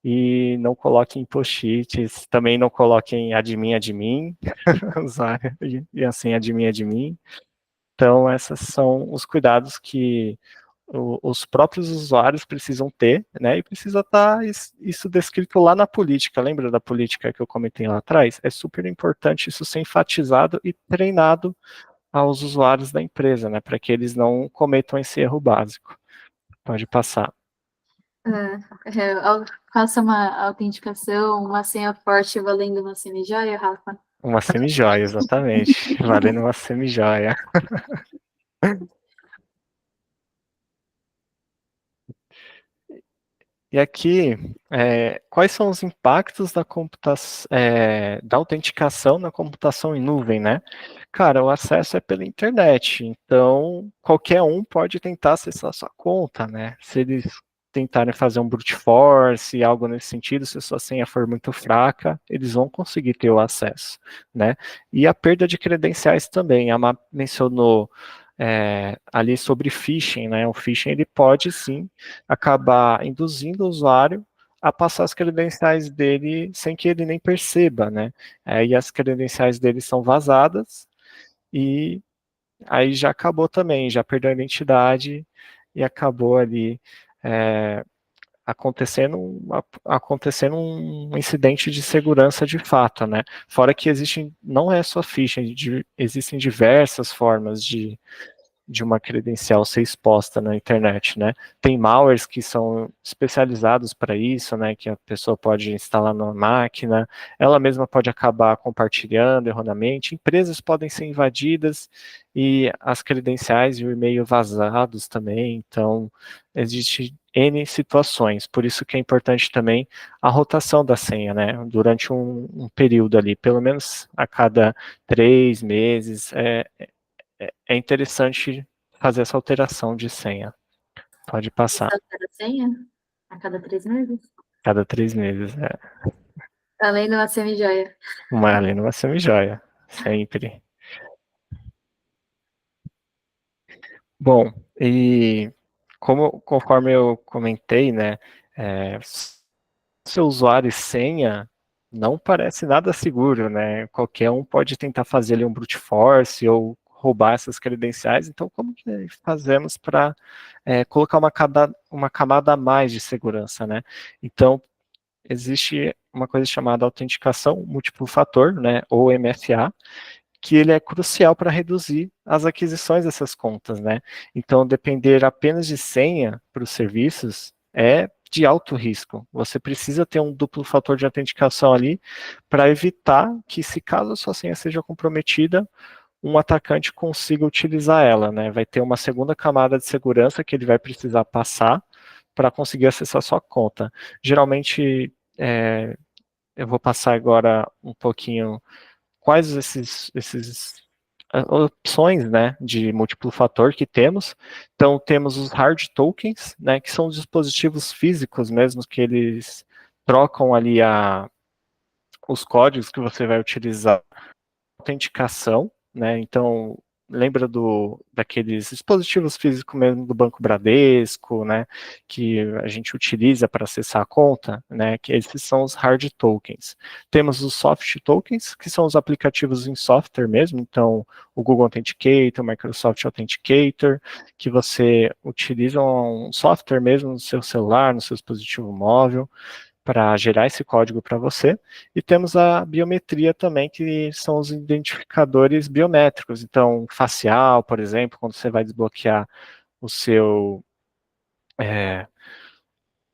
E não coloquem post-its, também não coloquem admin, usuário, e assim admin. Então, esses são os cuidados que os próprios usuários precisam ter, né, e precisa estar isso descrito lá na política. Lembra da política que eu comentei lá atrás? É super importante isso ser enfatizado e treinado aos usuários da empresa, né, para que eles não cometam esse erro básico. Pode passar. Faça uma autenticação, uma senha forte valendo uma semi-joia, Rafa? Uma semi-joia, exatamente. Valendo uma semi-joia. E aqui, quais são os impactos da autenticação na computação em nuvem, né? Cara, o acesso é pela internet, então qualquer um pode tentar acessar a sua conta, né? Se eles tentarem fazer um brute force, algo nesse sentido, se a sua senha for muito fraca, eles vão conseguir ter o acesso, né? E a perda de credenciais também, a Má mencionou ali sobre phishing, né? O phishing ele pode sim acabar induzindo o usuário a passar as credenciais dele sem que ele nem perceba, né? E as credenciais dele são vazadas e aí já acabou também, já perdeu a identidade e acabou ali acontecendo um incidente de segurança de fato, né? Fora que existem, não é só phishing, existem diversas formas de de uma credencial ser exposta na internet, né? Tem malwares que são especializados para isso, né? Que a pessoa pode instalar na máquina, ela mesma pode acabar compartilhando erroneamente, empresas podem ser invadidas e as credenciais e o e-mail vazados também, então existe N situações, por isso que é importante também a rotação da senha, né? Durante um período ali, pelo menos a cada 3 meses, é interessante fazer essa alteração de senha. Pode passar. Altera a senha a cada 3 meses? Cada 3 meses, Além do semi-joia. Uma além uma semi-joia, sempre. Bom, e conforme eu comentei, né, seu usuário e senha não parece nada seguro, né? Qualquer um pode tentar fazer ali um brute force ou roubar essas credenciais. Então, como que fazemos para colocar uma camada a mais de segurança, né? Então, existe uma coisa chamada autenticação múltiplo fator, né? Ou MFA, que ele é crucial para reduzir as aquisições dessas contas, né? Então, depender apenas de senha para os serviços é de alto risco. Você precisa ter um duplo fator de autenticação ali para evitar que, se caso a sua senha seja comprometida, um atacante consiga utilizar ela, né? Vai ter uma segunda camada de segurança que ele vai precisar passar para conseguir acessar a sua conta. Geralmente, eu vou passar agora um pouquinho quais esses opções, né, de múltiplo fator que temos. Então, temos os hard tokens, né, que são dispositivos físicos mesmo, que eles trocam ali os códigos que você vai utilizar autenticação, né? Então, lembra daqueles dispositivos físicos mesmo do Banco Bradesco, né? Que a gente utiliza para acessar a conta, né? Que esses são os hard tokens. Temos os soft tokens, que são os aplicativos em software mesmo. Então, o Google Authenticator, o Microsoft Authenticator, que você utiliza um software mesmo no seu celular, no seu dispositivo móvel, para gerar esse código para você. E temos a biometria também, que são os identificadores biométricos. Então, facial, por exemplo, quando você vai desbloquear o seu,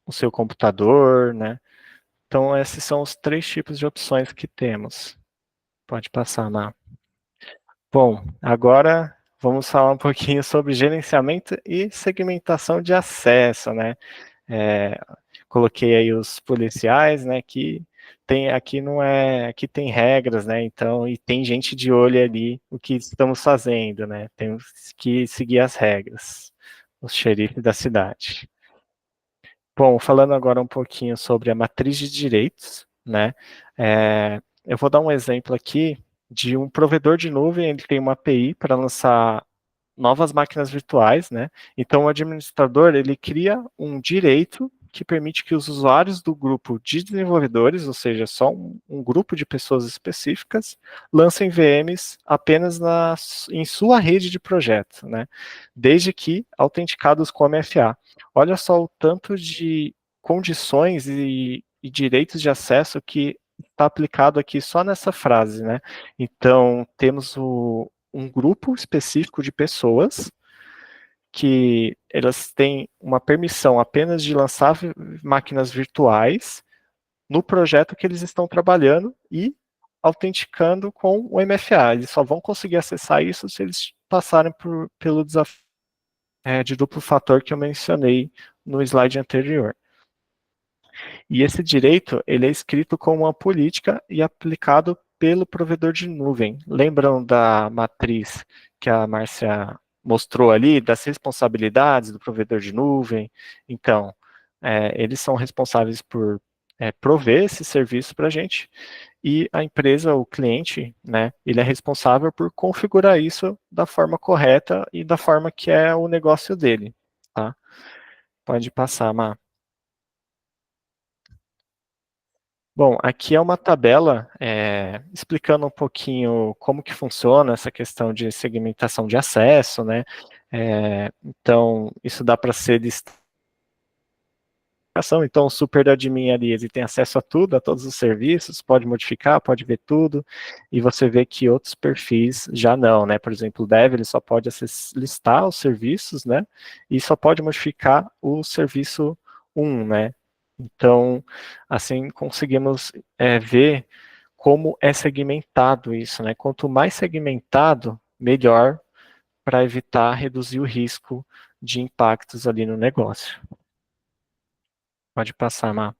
o seu computador, né? Então, esses são os 3 tipos de opções que temos. Pode passar, Ná. Bom, agora vamos falar um pouquinho sobre gerenciamento e segmentação de acesso, né? Coloquei aí os policiais, né, que aqui não é, aqui tem regras, né, então, e tem gente de olho ali, o que estamos fazendo, né, temos que seguir as regras, os xerifes da cidade. Bom, falando agora um pouquinho sobre a matriz de direitos, né, eu vou dar um exemplo aqui de um provedor de nuvem, ele tem uma API para lançar novas máquinas virtuais, né? Então, o administrador, ele cria um direito que permite que os usuários do grupo de desenvolvedores, ou seja, só um grupo de pessoas específicas, lancem VMs apenas em sua rede de projeto, né? Desde que autenticados com MFA. Olha só o tanto de condições e direitos de acesso que está aplicado aqui só nessa frase, né? Então, temos um grupo específico de pessoas que elas têm uma permissão apenas de lançar máquinas virtuais no projeto que eles estão trabalhando e autenticando com o MFA. Eles só vão conseguir acessar isso se eles passarem pelo desafio de duplo fator que eu mencionei no slide anterior. E esse direito, ele é escrito como uma política e aplicado pelo provedor de nuvem. Lembram da matriz que a Márcia mostrou ali, das responsabilidades do provedor de nuvem? Então, eles são responsáveis por prover esse serviço para a gente, e a empresa, o cliente, né, ele é responsável por configurar isso da forma correta e da forma que é o negócio dele, tá? Pode passar, Má. Bom, aqui é uma tabela explicando um pouquinho como que funciona essa questão de segmentação de acesso, né? Então, isso dá para ser então o super admin ali, ele tem acesso a tudo, a todos os serviços, pode modificar, pode ver tudo, e você vê que outros perfis já não, né? Por exemplo, o dev, ele só pode listar os serviços, né? E só pode modificar o serviço 1, né? Então, assim, conseguimos ver como é segmentado isso, né? Quanto mais segmentado, melhor, para evitar reduzir o risco de impactos ali no negócio. Pode passar, Má.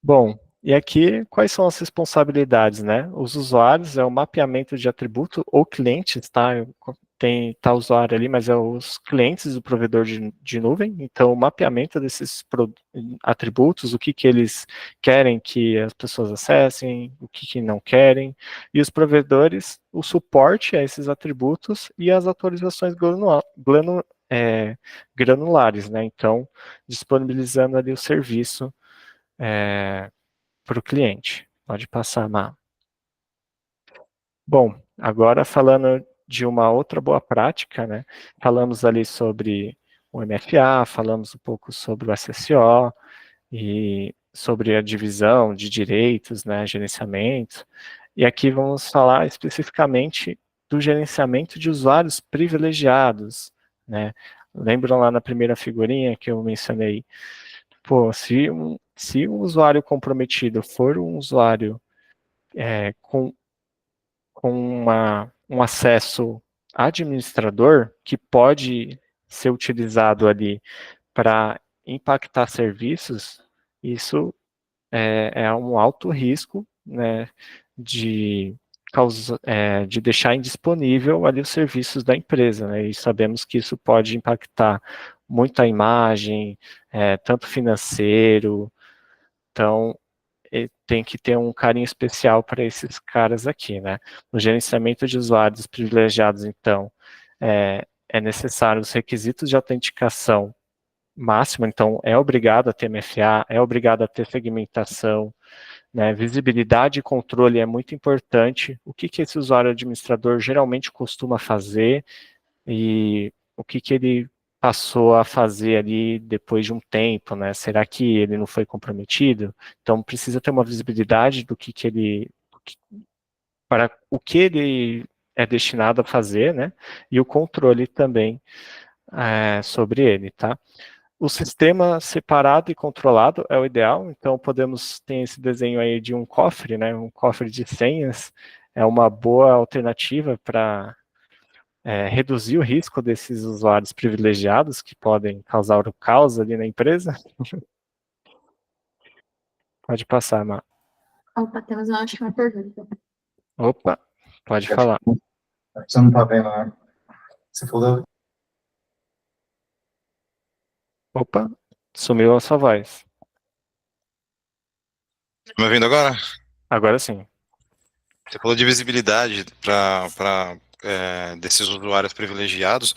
Bom, e aqui, quais são as responsabilidades, né? Os usuários é o mapeamento de atributo ou clientes, tá? Tem tá usuário ali, mas é os clientes do provedor de nuvem. Então, o mapeamento desses atributos, o que eles querem que as pessoas acessem, o que não querem. E os provedores, o suporte a esses atributos e as atualizações granulares, né? Então, disponibilizando ali o serviço para o cliente. Pode passar, Má. Bom, agora falando de uma outra boa prática, né? Falamos ali sobre o MFA, falamos um pouco sobre o SSO e sobre a divisão de direitos, né, gerenciamento. E aqui vamos falar especificamente do gerenciamento de usuários privilegiados, né? Lembram lá na primeira figurinha que eu mencionei? Pô, se um usuário comprometido for um usuário com um acesso administrador que pode ser utilizado ali para impactar serviços, isso é um alto risco, né, de deixar indisponível ali os serviços da empresa, né, e sabemos que isso pode impactar muito a imagem, tanto financeiro, então tem que ter um carinho especial para esses caras aqui, né? No gerenciamento de usuários privilegiados, então, é necessário os requisitos de autenticação máxima, então é obrigado a ter MFA, é obrigado a ter segmentação, né? Visibilidade e controle é muito importante. O que esse usuário administrador geralmente costuma fazer e o que ele passou a fazer ali depois de um tempo, né? Será que ele não foi comprometido? Então precisa ter uma visibilidade do que ele, para o que ele é destinado a fazer, né? E o controle também sobre ele, tá? O sistema separado e controlado é o ideal, então podemos ter esse desenho aí de um cofre, né? Um cofre de senhas é uma boa alternativa para reduzir o risco desses usuários privilegiados que podem causar o caos ali na empresa. Pode passar, Má. Opa, temos uma última pergunta. Opa, pode falar. Você não tá vendo, né? Você falou. Opa, sumiu a sua voz. Tá me ouvindo agora? Agora sim. Você falou de visibilidade para desses usuários privilegiados.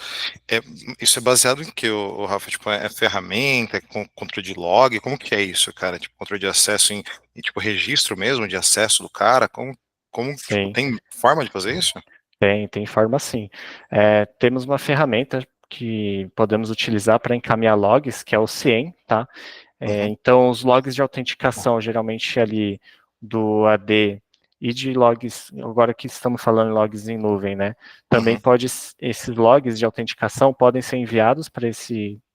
Isso é baseado em que, o Rafa? Tipo, é ferramenta, controle de log? Como que é isso, cara? Tipo, controle de acesso em tipo, registro mesmo de acesso do cara? Tipo, tem forma de fazer isso? Tem forma sim. Temos uma ferramenta que podemos utilizar para encaminhar logs, que é o CIEM, tá? Então, os logs de autenticação, geralmente ali do AD e de logs, agora que estamos falando em logs em nuvem, né? Também esses logs de autenticação podem ser enviados para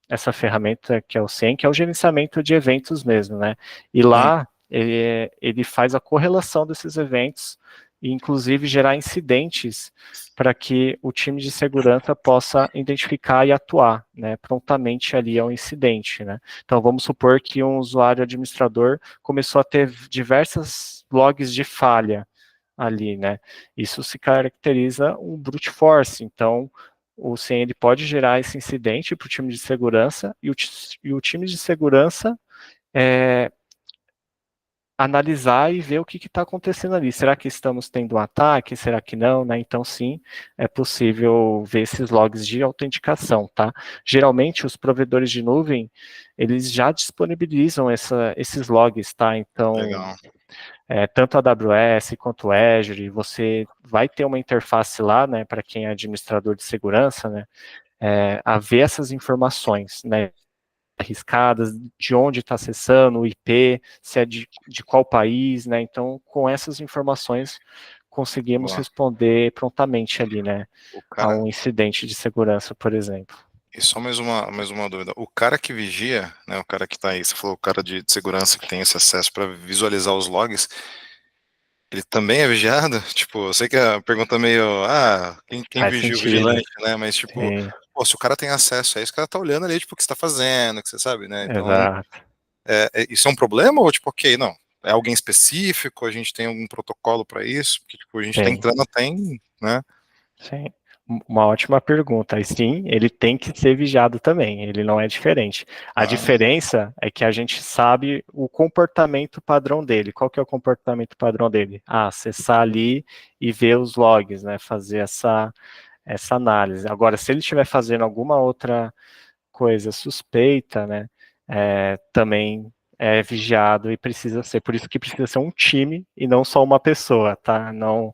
essa ferramenta que é o CIEM, que é o gerenciamento de eventos mesmo, né? E lá ele faz a correlação desses eventos e inclusive gerar incidentes para que o time de segurança possa identificar e atuar, né, prontamente ali ao incidente, né. Então, vamos supor que um usuário administrador começou a ter diversas logs de falha ali, né. Isso se caracteriza um brute force, então o CIEM ele pode gerar esse incidente para o time de segurança e o time de segurança analisar e ver o que está acontecendo ali. Será que estamos tendo um ataque? Será que não? Né? Então, sim, é possível ver esses logs de autenticação, tá? Geralmente, os provedores de nuvem, eles já disponibilizam esses logs, tá? Então, tanto a AWS quanto o Azure, você vai ter uma interface lá, né, para quem é administrador de segurança, né, a ver essas informações, né? arriscadas, de onde está acessando, o IP, se é de qual país, né? Então, com essas informações, conseguimos responder prontamente ali, né? A um incidente de segurança, por exemplo. E só mais uma dúvida. O cara que vigia, né, o cara que está aí, você falou o cara de segurança que tem esse acesso para visualizar os logs, ele também é vigiado? Tipo, eu sei que a pergunta é meio, quem Faz vigia o sentido. vigilante, né? Mas tipo, pô, se o cara tem acesso a isso, o cara tá olhando ali, tipo, o que você tá fazendo, que você sabe, né? Então, Exato. isso é um problema ou tipo, ok, não, é alguém específico, a gente tem algum protocolo para isso? Porque tipo, a gente tá entrando, né? Sim. Uma ótima pergunta. E sim, ele tem que ser vigiado também, ele não é diferente. A diferença é que a gente sabe o comportamento padrão dele. Qual que é o comportamento padrão dele? Acessar ali e ver os logs, né? Fazer essa análise. Agora, se ele estiver fazendo alguma outra coisa suspeita, né? Também é vigiado e precisa ser. Por isso que precisa ser um time e não só uma pessoa, tá? Não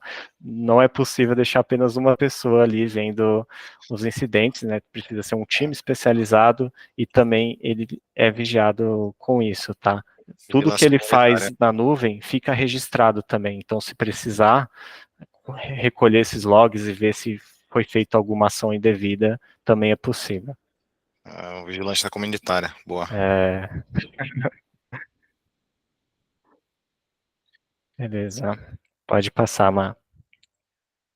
é possível deixar apenas uma pessoa ali vendo os incidentes, né? Precisa ser um time especializado e também ele é vigiado com isso, tá? Tudo que ele faz na nuvem fica registrado também. Então, se precisar recolher esses logs e ver se foi feita alguma ação indevida, também é possível. O vigilante da comunitária, boa. Beleza, pode passar, Má.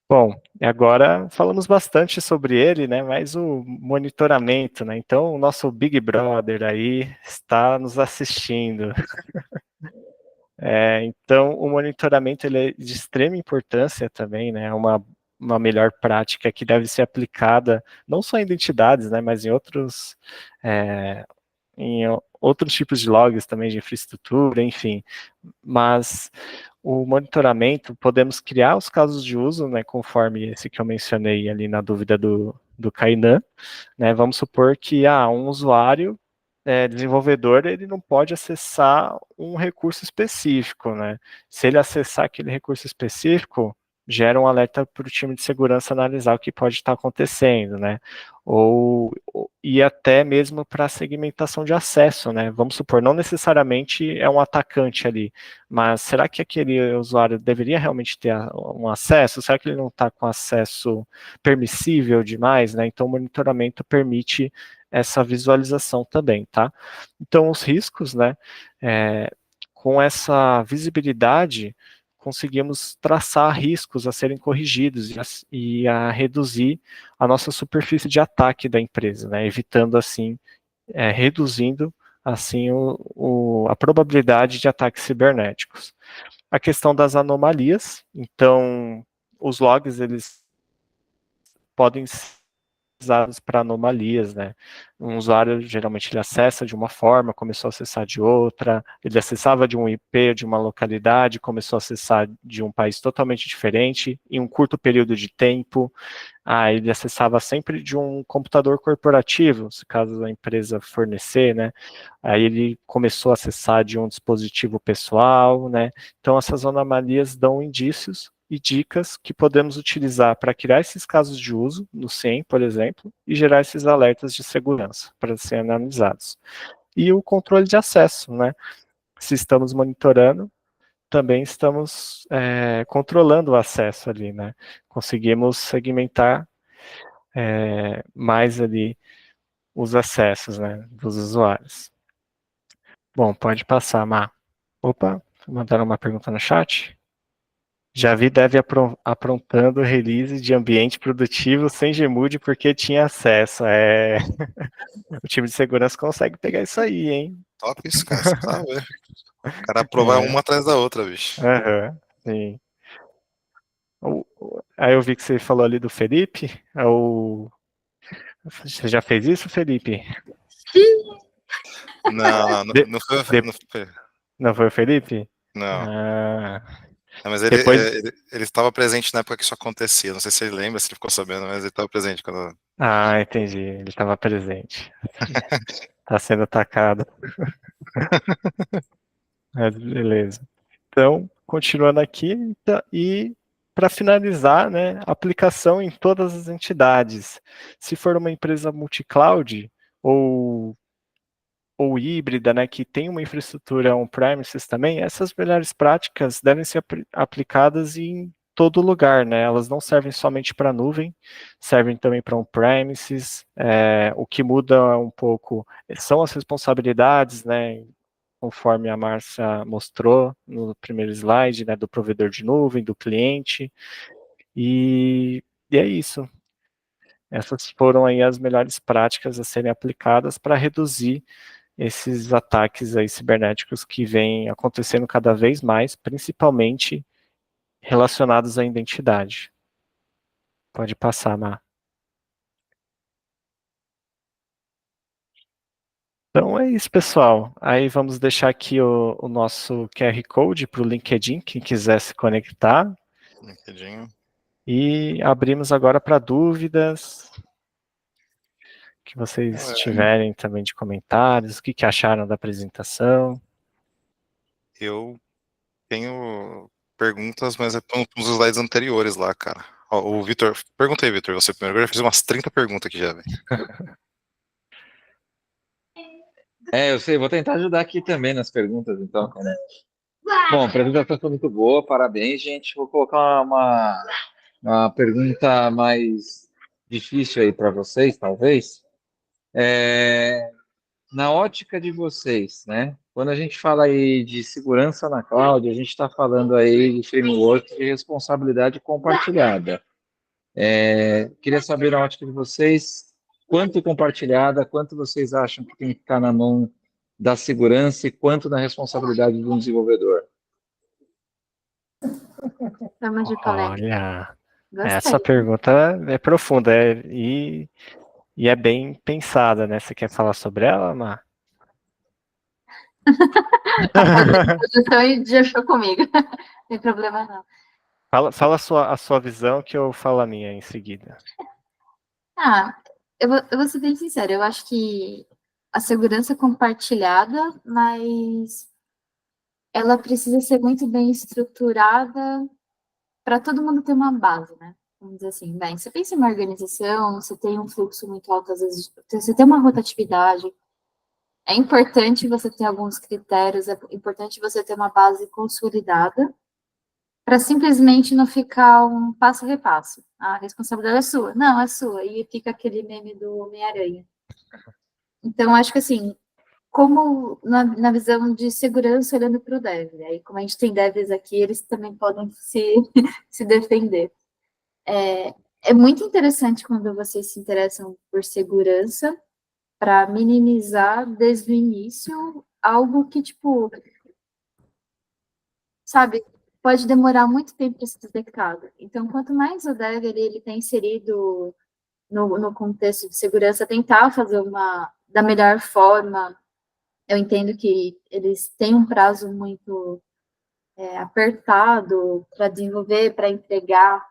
Bom, agora falamos bastante sobre ele, né, mas o monitoramento, né, então o nosso Big Brother aí está nos assistindo. Então o monitoramento ele é de extrema importância também, né, uma melhor prática que deve ser aplicada não só em identidades, né, mas em outros tipos de logs também de infraestrutura, enfim, mas o monitoramento, podemos criar os casos de uso, né, conforme esse que eu mencionei ali na dúvida do Kainan, né, vamos supor que um usuário desenvolvedor, ele não pode acessar um recurso específico, né, se ele acessar aquele recurso específico, gera um alerta para o time de segurança analisar o que pode estar acontecendo, né, e até mesmo para segmentação de acesso, né, vamos supor, não necessariamente é um atacante ali, mas será que aquele usuário deveria realmente ter um acesso? Será que ele não está com acesso permissível demais, né, então o monitoramento permite essa visualização também, tá? Então os riscos, né, com essa visibilidade, conseguimos traçar riscos a serem corrigidos e a reduzir a nossa superfície de ataque da empresa, né, evitando assim, reduzindo assim a probabilidade de ataques cibernéticos. A questão das anomalias, então os logs eles podem ser usados para anomalias, né? Um usuário geralmente ele acessa de uma forma, começou a acessar de outra, ele acessava de um IP de uma localidade, começou a acessar de um país totalmente diferente, em um curto período de tempo. Ele acessava sempre de um computador corporativo, se caso a empresa fornecer, né? Aí ele começou a acessar de um dispositivo pessoal, né? Então essas anomalias dão indícios e dicas que podemos utilizar para criar esses casos de uso, no SIEM, por exemplo, e gerar esses alertas de segurança para serem analisados. E o controle de acesso, né? Se estamos monitorando, também estamos controlando o acesso ali, né? Conseguimos segmentar mais ali os acessos, né, dos usuários. Bom, pode passar, Má. Opa, mandaram uma pergunta no chat. Já vi Dev aprontando release de ambiente produtivo sem Gmood porque tinha acesso. O time de segurança consegue pegar isso aí, hein? Top isso, cara. Você tá vendo? O cara aprovar uma atrás da outra, bicho. Sim. Aí eu vi que você falou ali do Felipe. Você já fez isso, Felipe? Não, não foi. Não foi o Felipe? Não. Ah, Mas depois... ele estava presente na época que isso acontecia. Não sei se ele lembra, se ele ficou sabendo, mas ele estava presente quando. entendi. Ele estava presente. Está sendo atacado. Mas beleza. Então, continuando aqui, e para finalizar, né, aplicação em todas as entidades. Se for uma empresa multi-cloud, ou ou híbrida, né, que tem uma infraestrutura on-premises também, essas melhores práticas devem ser aplicadas em todo lugar, né? Elas não servem somente para nuvem, servem também para on-premises. O que muda um pouco são as responsabilidades, né? Conforme a Márcia mostrou no primeiro slide, né, do provedor de nuvem, do cliente, e é isso. Essas foram aí as melhores práticas a serem aplicadas para reduzir esses ataques aí cibernéticos que vêm acontecendo cada vez mais, principalmente relacionados à identidade. Pode passar, Mar. Então é isso, pessoal. Aí vamos deixar aqui o nosso QR Code para o LinkedIn, quem quiser se conectar. LinkedIn. E abrimos agora para dúvidas que vocês tiverem também de comentários, o que acharam da apresentação. Eu tenho perguntas, mas é nos slides anteriores lá, cara. Ó, o Vitor, perguntei, Vitor, você primeiro, eu já fiz umas 30 perguntas aqui já, velho. Eu sei, vou tentar ajudar aqui também nas perguntas, então, cara. Bom, a apresentação foi muito boa, parabéns, gente. Vou colocar uma pergunta mais difícil aí para vocês, talvez. Na ótica de vocês, né? Quando a gente fala aí de segurança na cloud, a gente está falando aí de framework de responsabilidade compartilhada. Queria saber na ótica de vocês, quanto compartilhada, quanto vocês acham que tem que ficar na mão da segurança e quanto na responsabilidade do desenvolvedor? Forma de palestra. Olha, Gostei. essa pergunta é profunda e é bem pensada, né? Você quer falar sobre ela, Mar? Então, já achou comigo. Não tem problema, não. Fala a sua visão que eu falo a minha em seguida. Eu vou ser bem sincera, eu acho que a segurança compartilhada, mas ela precisa ser muito bem estruturada para todo mundo ter uma base, né? Vamos dizer assim, bem, você pensa em uma organização, você tem um fluxo muito alto, às vezes, você tem uma rotatividade, é importante você ter alguns critérios, é importante você ter uma base consolidada, para simplesmente não ficar um passo a repasso. A responsabilidade é sua. Não, é sua. E fica aquele meme do Homem-Aranha. Então, acho que assim, como na visão de segurança olhando para o dev, aí como a gente tem devs aqui, eles também podem se defender. É muito interessante quando vocês se interessam por segurança para minimizar desde o início algo que, tipo, sabe, pode demorar muito tempo para ser detectado. Então, quanto mais o dev ele está inserido no contexto de segurança, tentar fazer da melhor forma. Eu entendo que eles têm um prazo muito apertado para desenvolver, para entregar,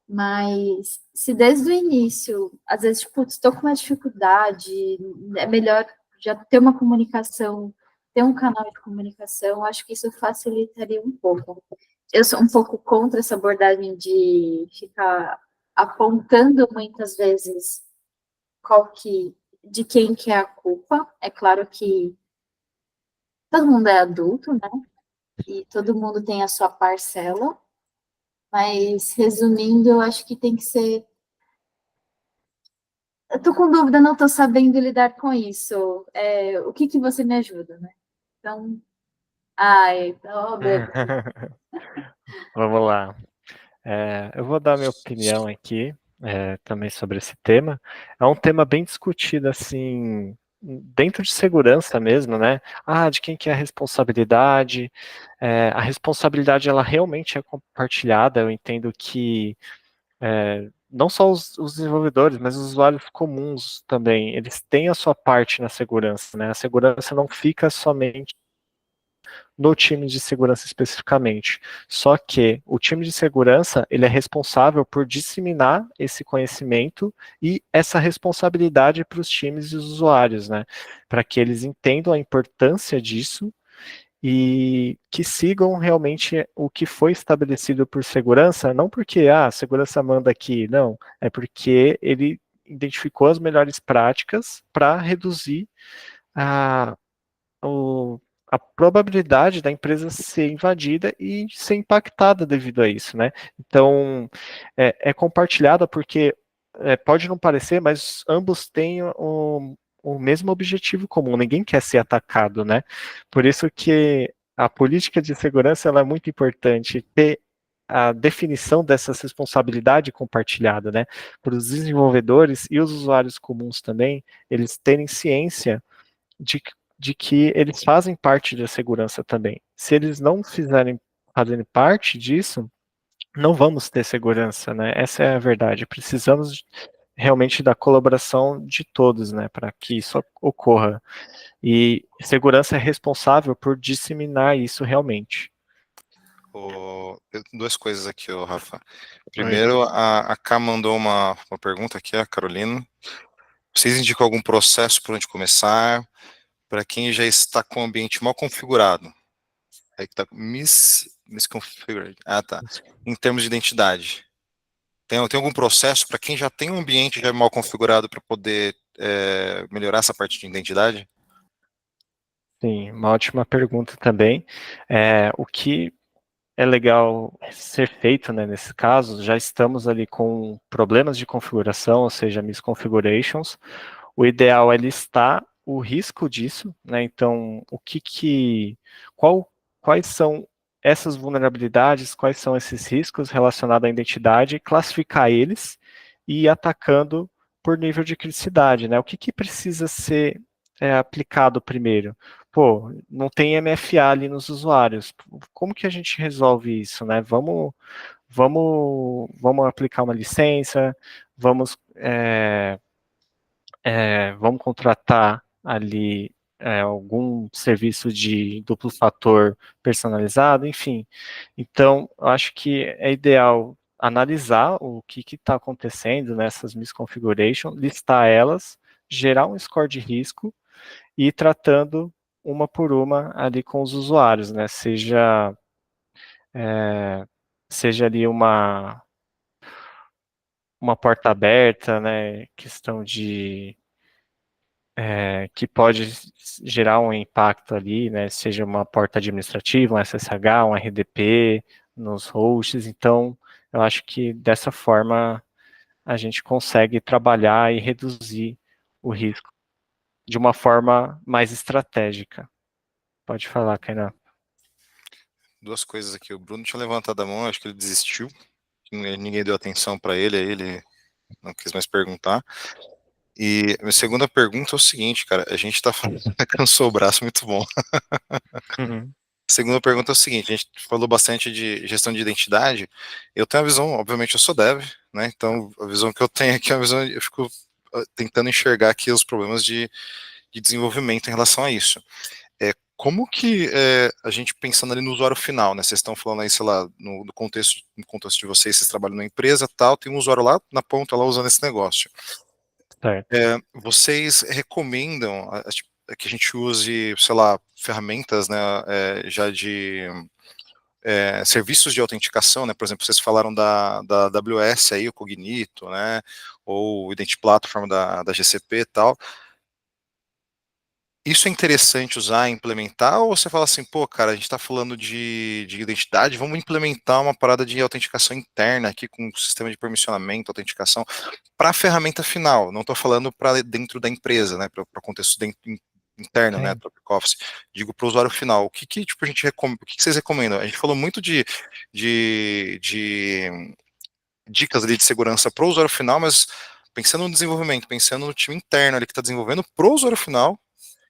mas se desde o início, às vezes, tipo, estou com uma dificuldade, é melhor já ter uma comunicação, ter um canal de comunicação, acho que isso facilitaria um pouco. Eu sou um pouco contra essa abordagem de ficar apontando muitas vezes de quem que é a culpa. É claro que todo mundo é adulto, né? E todo mundo tem a sua parcela, mas resumindo, eu acho que tem que ser. Eu tô com dúvida, não tô sabendo lidar com isso. O que você me ajuda, né? Então, meu Deus. Vamos lá. Eu vou dar minha opinião aqui também sobre esse tema. É um tema bem discutido, assim, dentro de segurança mesmo, né? De quem que é a responsabilidade? A responsabilidade, ela realmente é compartilhada. Eu entendo que não só os desenvolvedores, mas os usuários comuns também, eles têm a sua parte na segurança, né? A segurança não fica somente no time de segurança especificamente. Só que o time de segurança, ele é responsável por disseminar esse conhecimento e essa responsabilidade para os times e os usuários, né? Para que eles entendam a importância disso e que sigam realmente o que foi estabelecido por segurança, não porque a segurança manda aqui, não, é porque ele identificou as melhores práticas para reduzir a probabilidade da empresa ser invadida e ser impactada devido a isso, né? Então, é compartilhada porque pode não parecer, mas ambos têm o mesmo objetivo comum, ninguém quer ser atacado, né? Por isso que a política de segurança ela é muito importante, ter a definição dessa responsabilidade compartilhada, né? Para os desenvolvedores e os usuários comuns também, eles terem ciência de, de que eles fazem parte da segurança também. Se eles não fazerem parte disso, não vamos ter segurança, né? Essa é a verdade. Precisamos realmente da colaboração de todos, né, para que isso ocorra. E segurança é responsável por disseminar isso realmente. Duas coisas aqui, Rafa. Oi. Primeiro, a Ká mandou uma pergunta aqui, a Carolina. Vocês indicam algum processo por onde começar para quem já está com o ambiente mal configurado? Aí que está misconfigured. Ah, tá. Em termos de identidade. Tem algum processo para quem já tem um ambiente já mal configurado para poder melhorar essa parte de identidade? Sim, uma ótima pergunta também. O que é legal ser feito, né, nesse caso, já estamos ali com problemas de configuração, ou seja, misconfigurations. O ideal é listar o risco disso, né? Então, quais são essas vulnerabilidades, quais são esses riscos relacionados à identidade, classificar eles e ir atacando por nível de criticidade, né? O que precisa ser aplicado primeiro? Pô, não tem MFA ali nos usuários. Como que a gente resolve isso, né? Vamos aplicar uma licença, vamos vamos contratar ali algum serviço de duplo fator personalizado, enfim. Então, eu acho que é ideal analisar o que está acontecendo nessas misconfigurations, listar elas, gerar um score de risco e ir tratando uma por uma ali com os usuários, né? Seja ali uma porta aberta, né? Questão de que pode gerar um impacto ali, né, seja uma porta administrativa, um SSH, um RDP nos hosts. Então, eu acho que dessa forma a gente consegue trabalhar e reduzir o risco de uma forma mais estratégica. Pode falar, Kainan. Duas coisas aqui. O Bruno tinha levantado a mão, acho que ele desistiu. Ninguém deu atenção para ele, aí ele não quis mais perguntar. E a minha segunda pergunta é o seguinte, cara, a gente tá falando, cansou o braço, muito bom. Uhum. A segunda pergunta é o seguinte, a gente falou bastante de gestão de identidade, eu tenho a visão, obviamente eu sou dev, né, então a visão que eu tenho aqui é uma visão, eu fico tentando enxergar aqui os problemas de desenvolvimento em relação a isso. Como que a gente pensando ali no usuário final, né? Vocês estão falando aí, sei lá, no contexto de vocês trabalham numa empresa tal, tem um usuário lá na ponta lá usando esse negócio. Certo. Vocês recomendam que a gente use, sei lá, ferramentas, né, já de serviços de autenticação, né? Por exemplo, vocês falaram da AWS aí, o Cognito, né? Ou o Identity Platform da GCP e tal. Isso é interessante usar, implementar, ou você fala assim, pô, cara, a gente está falando de identidade, vamos implementar uma parada de autenticação interna aqui com um sistema de permissionamento, autenticação, para a ferramenta final, não estou falando para dentro da empresa, né, para contexto interno, né, Sim. Topic Office, digo para o usuário final, o que tipo, a gente o que vocês recomendam? A gente falou muito de dicas ali de segurança para o usuário final, mas pensando no desenvolvimento, pensando no time interno ali que está desenvolvendo para o usuário final,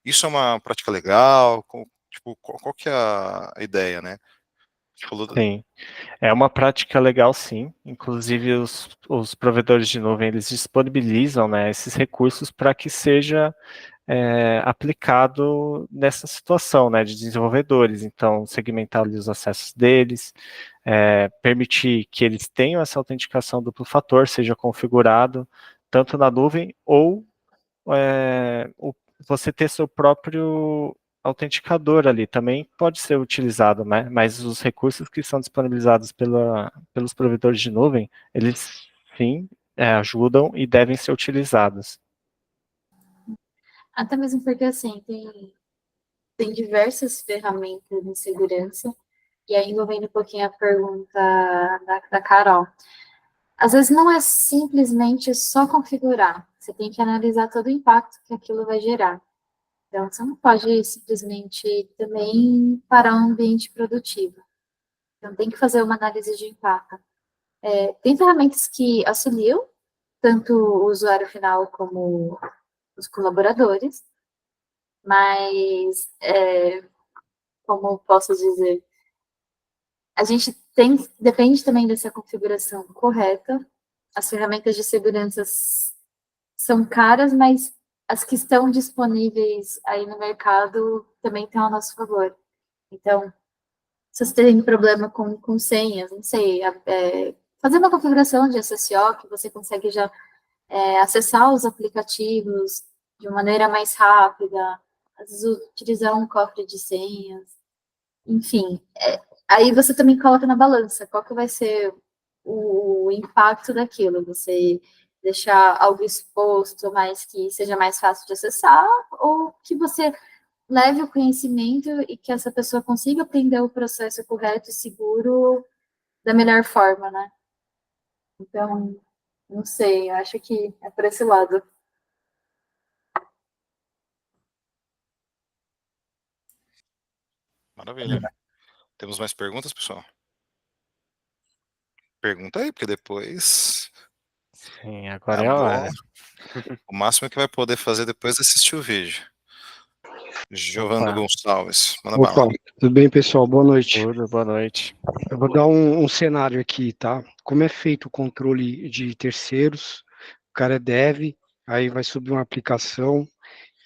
isso é uma prática legal? Tipo, qual que é a ideia, né? A gente falou Sim. É uma prática legal, sim. Inclusive, os provedores de nuvem, eles disponibilizam, né, esses recursos para que seja aplicado nessa situação, né, de desenvolvedores. Então, segmentar ali os acessos deles, permitir que eles tenham essa autenticação duplo fator, seja configurado tanto na nuvem ou você ter seu próprio autenticador ali também pode ser utilizado, né? Mas os recursos que são disponibilizados pelos provedores de nuvem, eles sim ajudam e devem ser utilizados. Até mesmo porque, assim, tem tem diversas ferramentas de segurança, e aí envolvendo um pouquinho a pergunta da Carol. Às vezes não é simplesmente só configurar, você tem que analisar todo o impacto que aquilo vai gerar. Então, você não pode simplesmente também parar um ambiente produtivo. Então, tem que fazer uma análise de impacto. Tem ferramentas que auxiliam tanto o usuário final como os colaboradores, mas, como posso dizer, a gente depende também dessa configuração correta. As ferramentas de segurança são caras, mas as que estão disponíveis aí no mercado também estão a nosso favor. Então, se você tem problema com senhas, não sei, fazer uma configuração de SSO que você consegue já acessar os aplicativos de uma maneira mais rápida, às vezes utilizar um cofre de senhas, enfim. Aí você também coloca na balança qual que vai ser o impacto daquilo, você deixar algo exposto, mas que seja mais fácil de acessar, ou que você leve o conhecimento e que essa pessoa consiga aprender o processo correto e seguro da melhor forma, né? Então, não sei, eu acho que é por esse lado. Maravilha. Temos mais perguntas, pessoal? Pergunta aí, porque depois Sim, agora é a acabou. hora. O máximo que vai poder fazer depois é assistir o vídeo. Giovanni Opa. Gonçalves, manda bala. Opa, tudo bem, pessoal? Boa noite. Tudo, boa noite. Eu vou dar um cenário aqui, tá? Como é feito o controle de terceiros? O cara é dev, aí vai subir uma aplicação,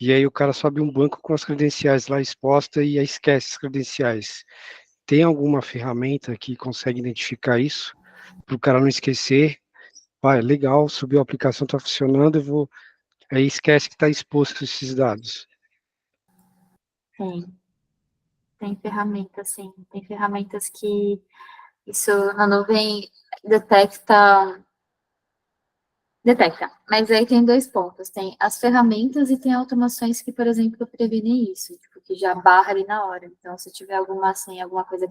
e aí o cara sobe um banco com as credenciais lá expostas e aí esquece as credenciais. Tem alguma ferramenta que consegue identificar isso? Para o cara não esquecer? Vai, legal, subiu a aplicação, está funcionando, aí esquece que está exposto esses dados. Tem ferramentas, sim. Tem ferramentas que isso na nuvem detecta. Mas aí tem dois pontos. Tem as ferramentas e tem automações que, por exemplo, previnem isso, tipo, que já barra ali na hora. Então, se tiver alguma senha, alguma coisa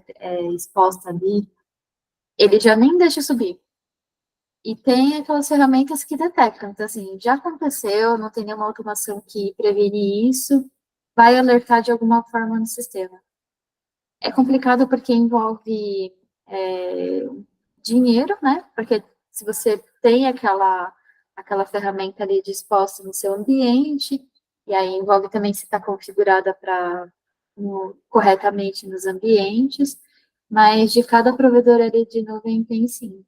exposta ali, ele já nem deixa subir. E tem aquelas ferramentas que detectam. Então, assim, já aconteceu, não tem nenhuma automação que previne isso, vai alertar de alguma forma no sistema. É complicado porque envolve dinheiro, né? Porque se você tem aquela ferramenta ali disposta no seu ambiente, e aí envolve também se está configurada corretamente nos ambientes, mas de cada provedor ali de nuvem tem sim.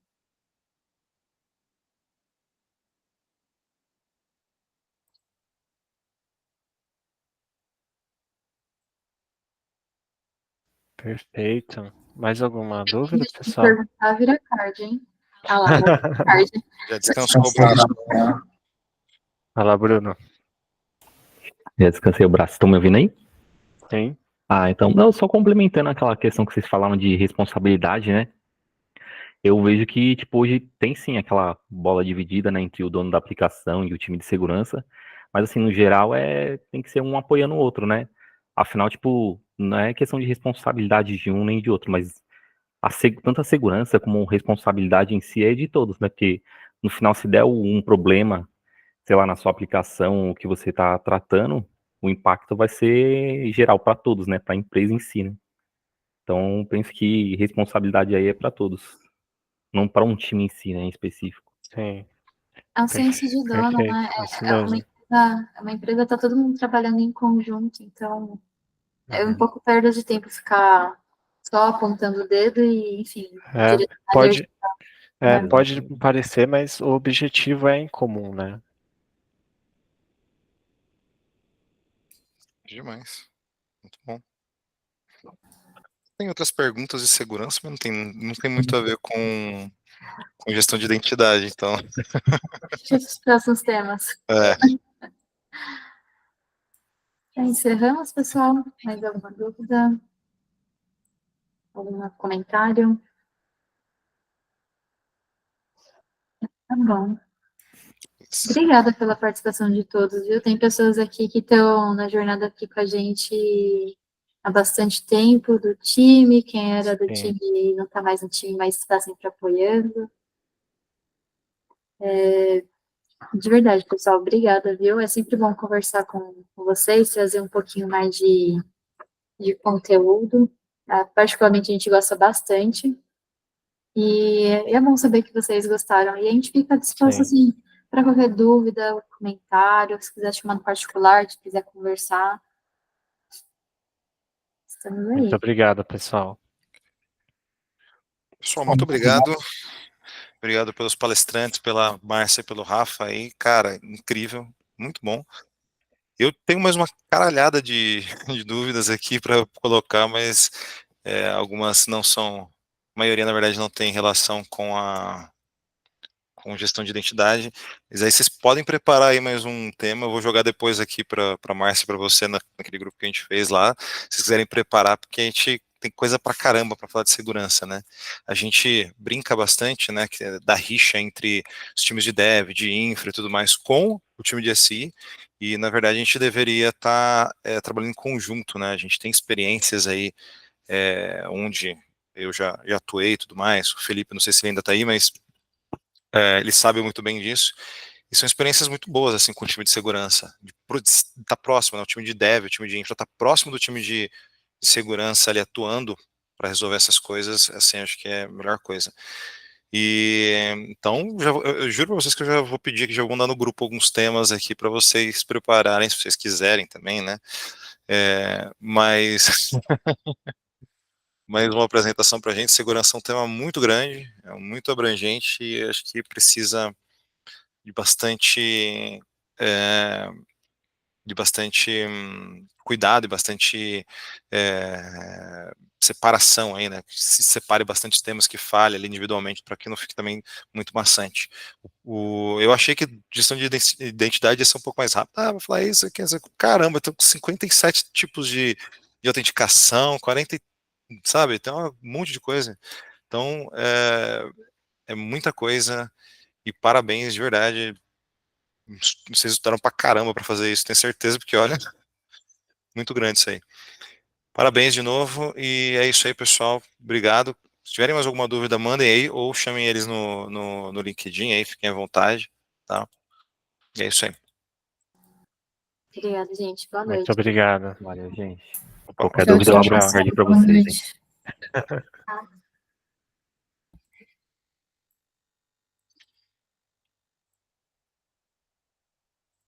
Perfeito. Mais alguma dúvida, Deixa eu pessoal? perguntar, vira card, hein? Ah lá, card. Já descansou o braço? Fala, Bruno. Já descansei o braço. Estão me ouvindo aí? Sim. Então, não, só complementando aquela questão que vocês falaram de responsabilidade, né? Eu vejo que, tipo, hoje tem sim aquela bola dividida, né, entre o dono da aplicação e o time de segurança, mas, assim, no geral, tem que ser um apoiando o outro, né? Afinal, tipo, não é questão de responsabilidade de um nem de outro, mas tanto a segurança como a responsabilidade em si é de todos, né? Porque, no final, se der um problema, sei lá, na sua aplicação, o que você está tratando, o impacto vai ser geral para todos, né? Para a empresa em si, né? Então, penso que responsabilidade aí é para todos, não para um time em si, né, em específico. Sim. É um senso de dono, Perfeito. né? Isso É mesmo. uma empresa, tá todo mundo trabalhando em conjunto, então é um Uhum. pouco perda de tempo ficar só apontando o dedo e, enfim, Pode, né? pode parecer, mas o objetivo é em comum, né? Demais. Muito bom. Tem outras perguntas de segurança, mas não tem muito a ver com gestão de identidade, então. Deixa os próximos temas. Já encerramos, pessoal. Mais alguma dúvida? Algum comentário? Tá bom. Obrigada pela participação de todos, viu? Tem pessoas aqui que estão na jornada aqui com a gente há bastante tempo do time, quem era do Sim. time e não está mais no time, mas está sempre apoiando. De verdade, pessoal, obrigada, viu? É sempre bom conversar com vocês, trazer um pouquinho mais de conteúdo. Particularmente, a gente gosta bastante. E é bom saber que vocês gostaram. E a gente fica disposto, Sim. assim, para qualquer dúvida, comentário, se quiser chamar no particular, se quiser conversar. Estamos aí. Muito obrigado, pessoal. Pessoal, muito obrigado. Obrigado pelos palestrantes, pela Márcia e pelo Rafa aí. Cara, incrível, muito bom. Eu tenho mais uma caralhada de dúvidas aqui para colocar, mas algumas não são. A maioria, na verdade, não tem relação com gestão de identidade. Mas aí vocês podem preparar aí mais um tema. Eu vou jogar depois aqui para a Márcia e para você naquele grupo que a gente fez lá. Se vocês quiserem preparar, porque a gente tem coisa pra caramba para falar de segurança, né? A gente brinca bastante, né, da rixa entre os times de dev, de infra e tudo mais com o time de SI, e na verdade a gente deveria estar trabalhando em conjunto, né? A gente tem experiências aí onde eu já atuei e tudo mais. O Felipe, não sei se ele ainda está aí, mas ele sabe muito bem disso. E são experiências muito boas, assim, com o time de segurança. Tá próximo, né? O time de dev, o time de infra tá próximo do time de segurança ali atuando para resolver essas coisas, assim, acho que é a melhor coisa. E então, eu juro para vocês que eu já vou pedir que já vou mandar no grupo alguns temas aqui para vocês prepararem, se vocês quiserem também, né? Mas mais uma apresentação para a gente. Segurança é um tema muito grande, é muito abrangente e acho que precisa de bastante cuidado e bastante separação aí, né? Se separe bastante temas que falem ali individualmente para que não fique também muito maçante. Eu achei que gestão de identidade ia ser um pouco mais rápida. Vou falar isso aqui, caramba, tem 57 tipos de autenticação, 40, sabe? Tem um monte de coisa. Então, é muita coisa e parabéns de verdade. Vocês estudaram pra caramba pra fazer isso, tenho certeza, porque olha, muito grande isso aí. Parabéns de novo, e é isso aí, pessoal. Obrigado. Se tiverem mais alguma dúvida, mandem aí, ou chamem eles no LinkedIn aí, fiquem à vontade, tá? E é isso aí. Obrigada, gente. Boa Muito noite. obrigado. Valeu, gente. Opa, Qualquer Tchau, dúvida, eu tchau, abro um pessoal. card para Boa vocês, hein? noite.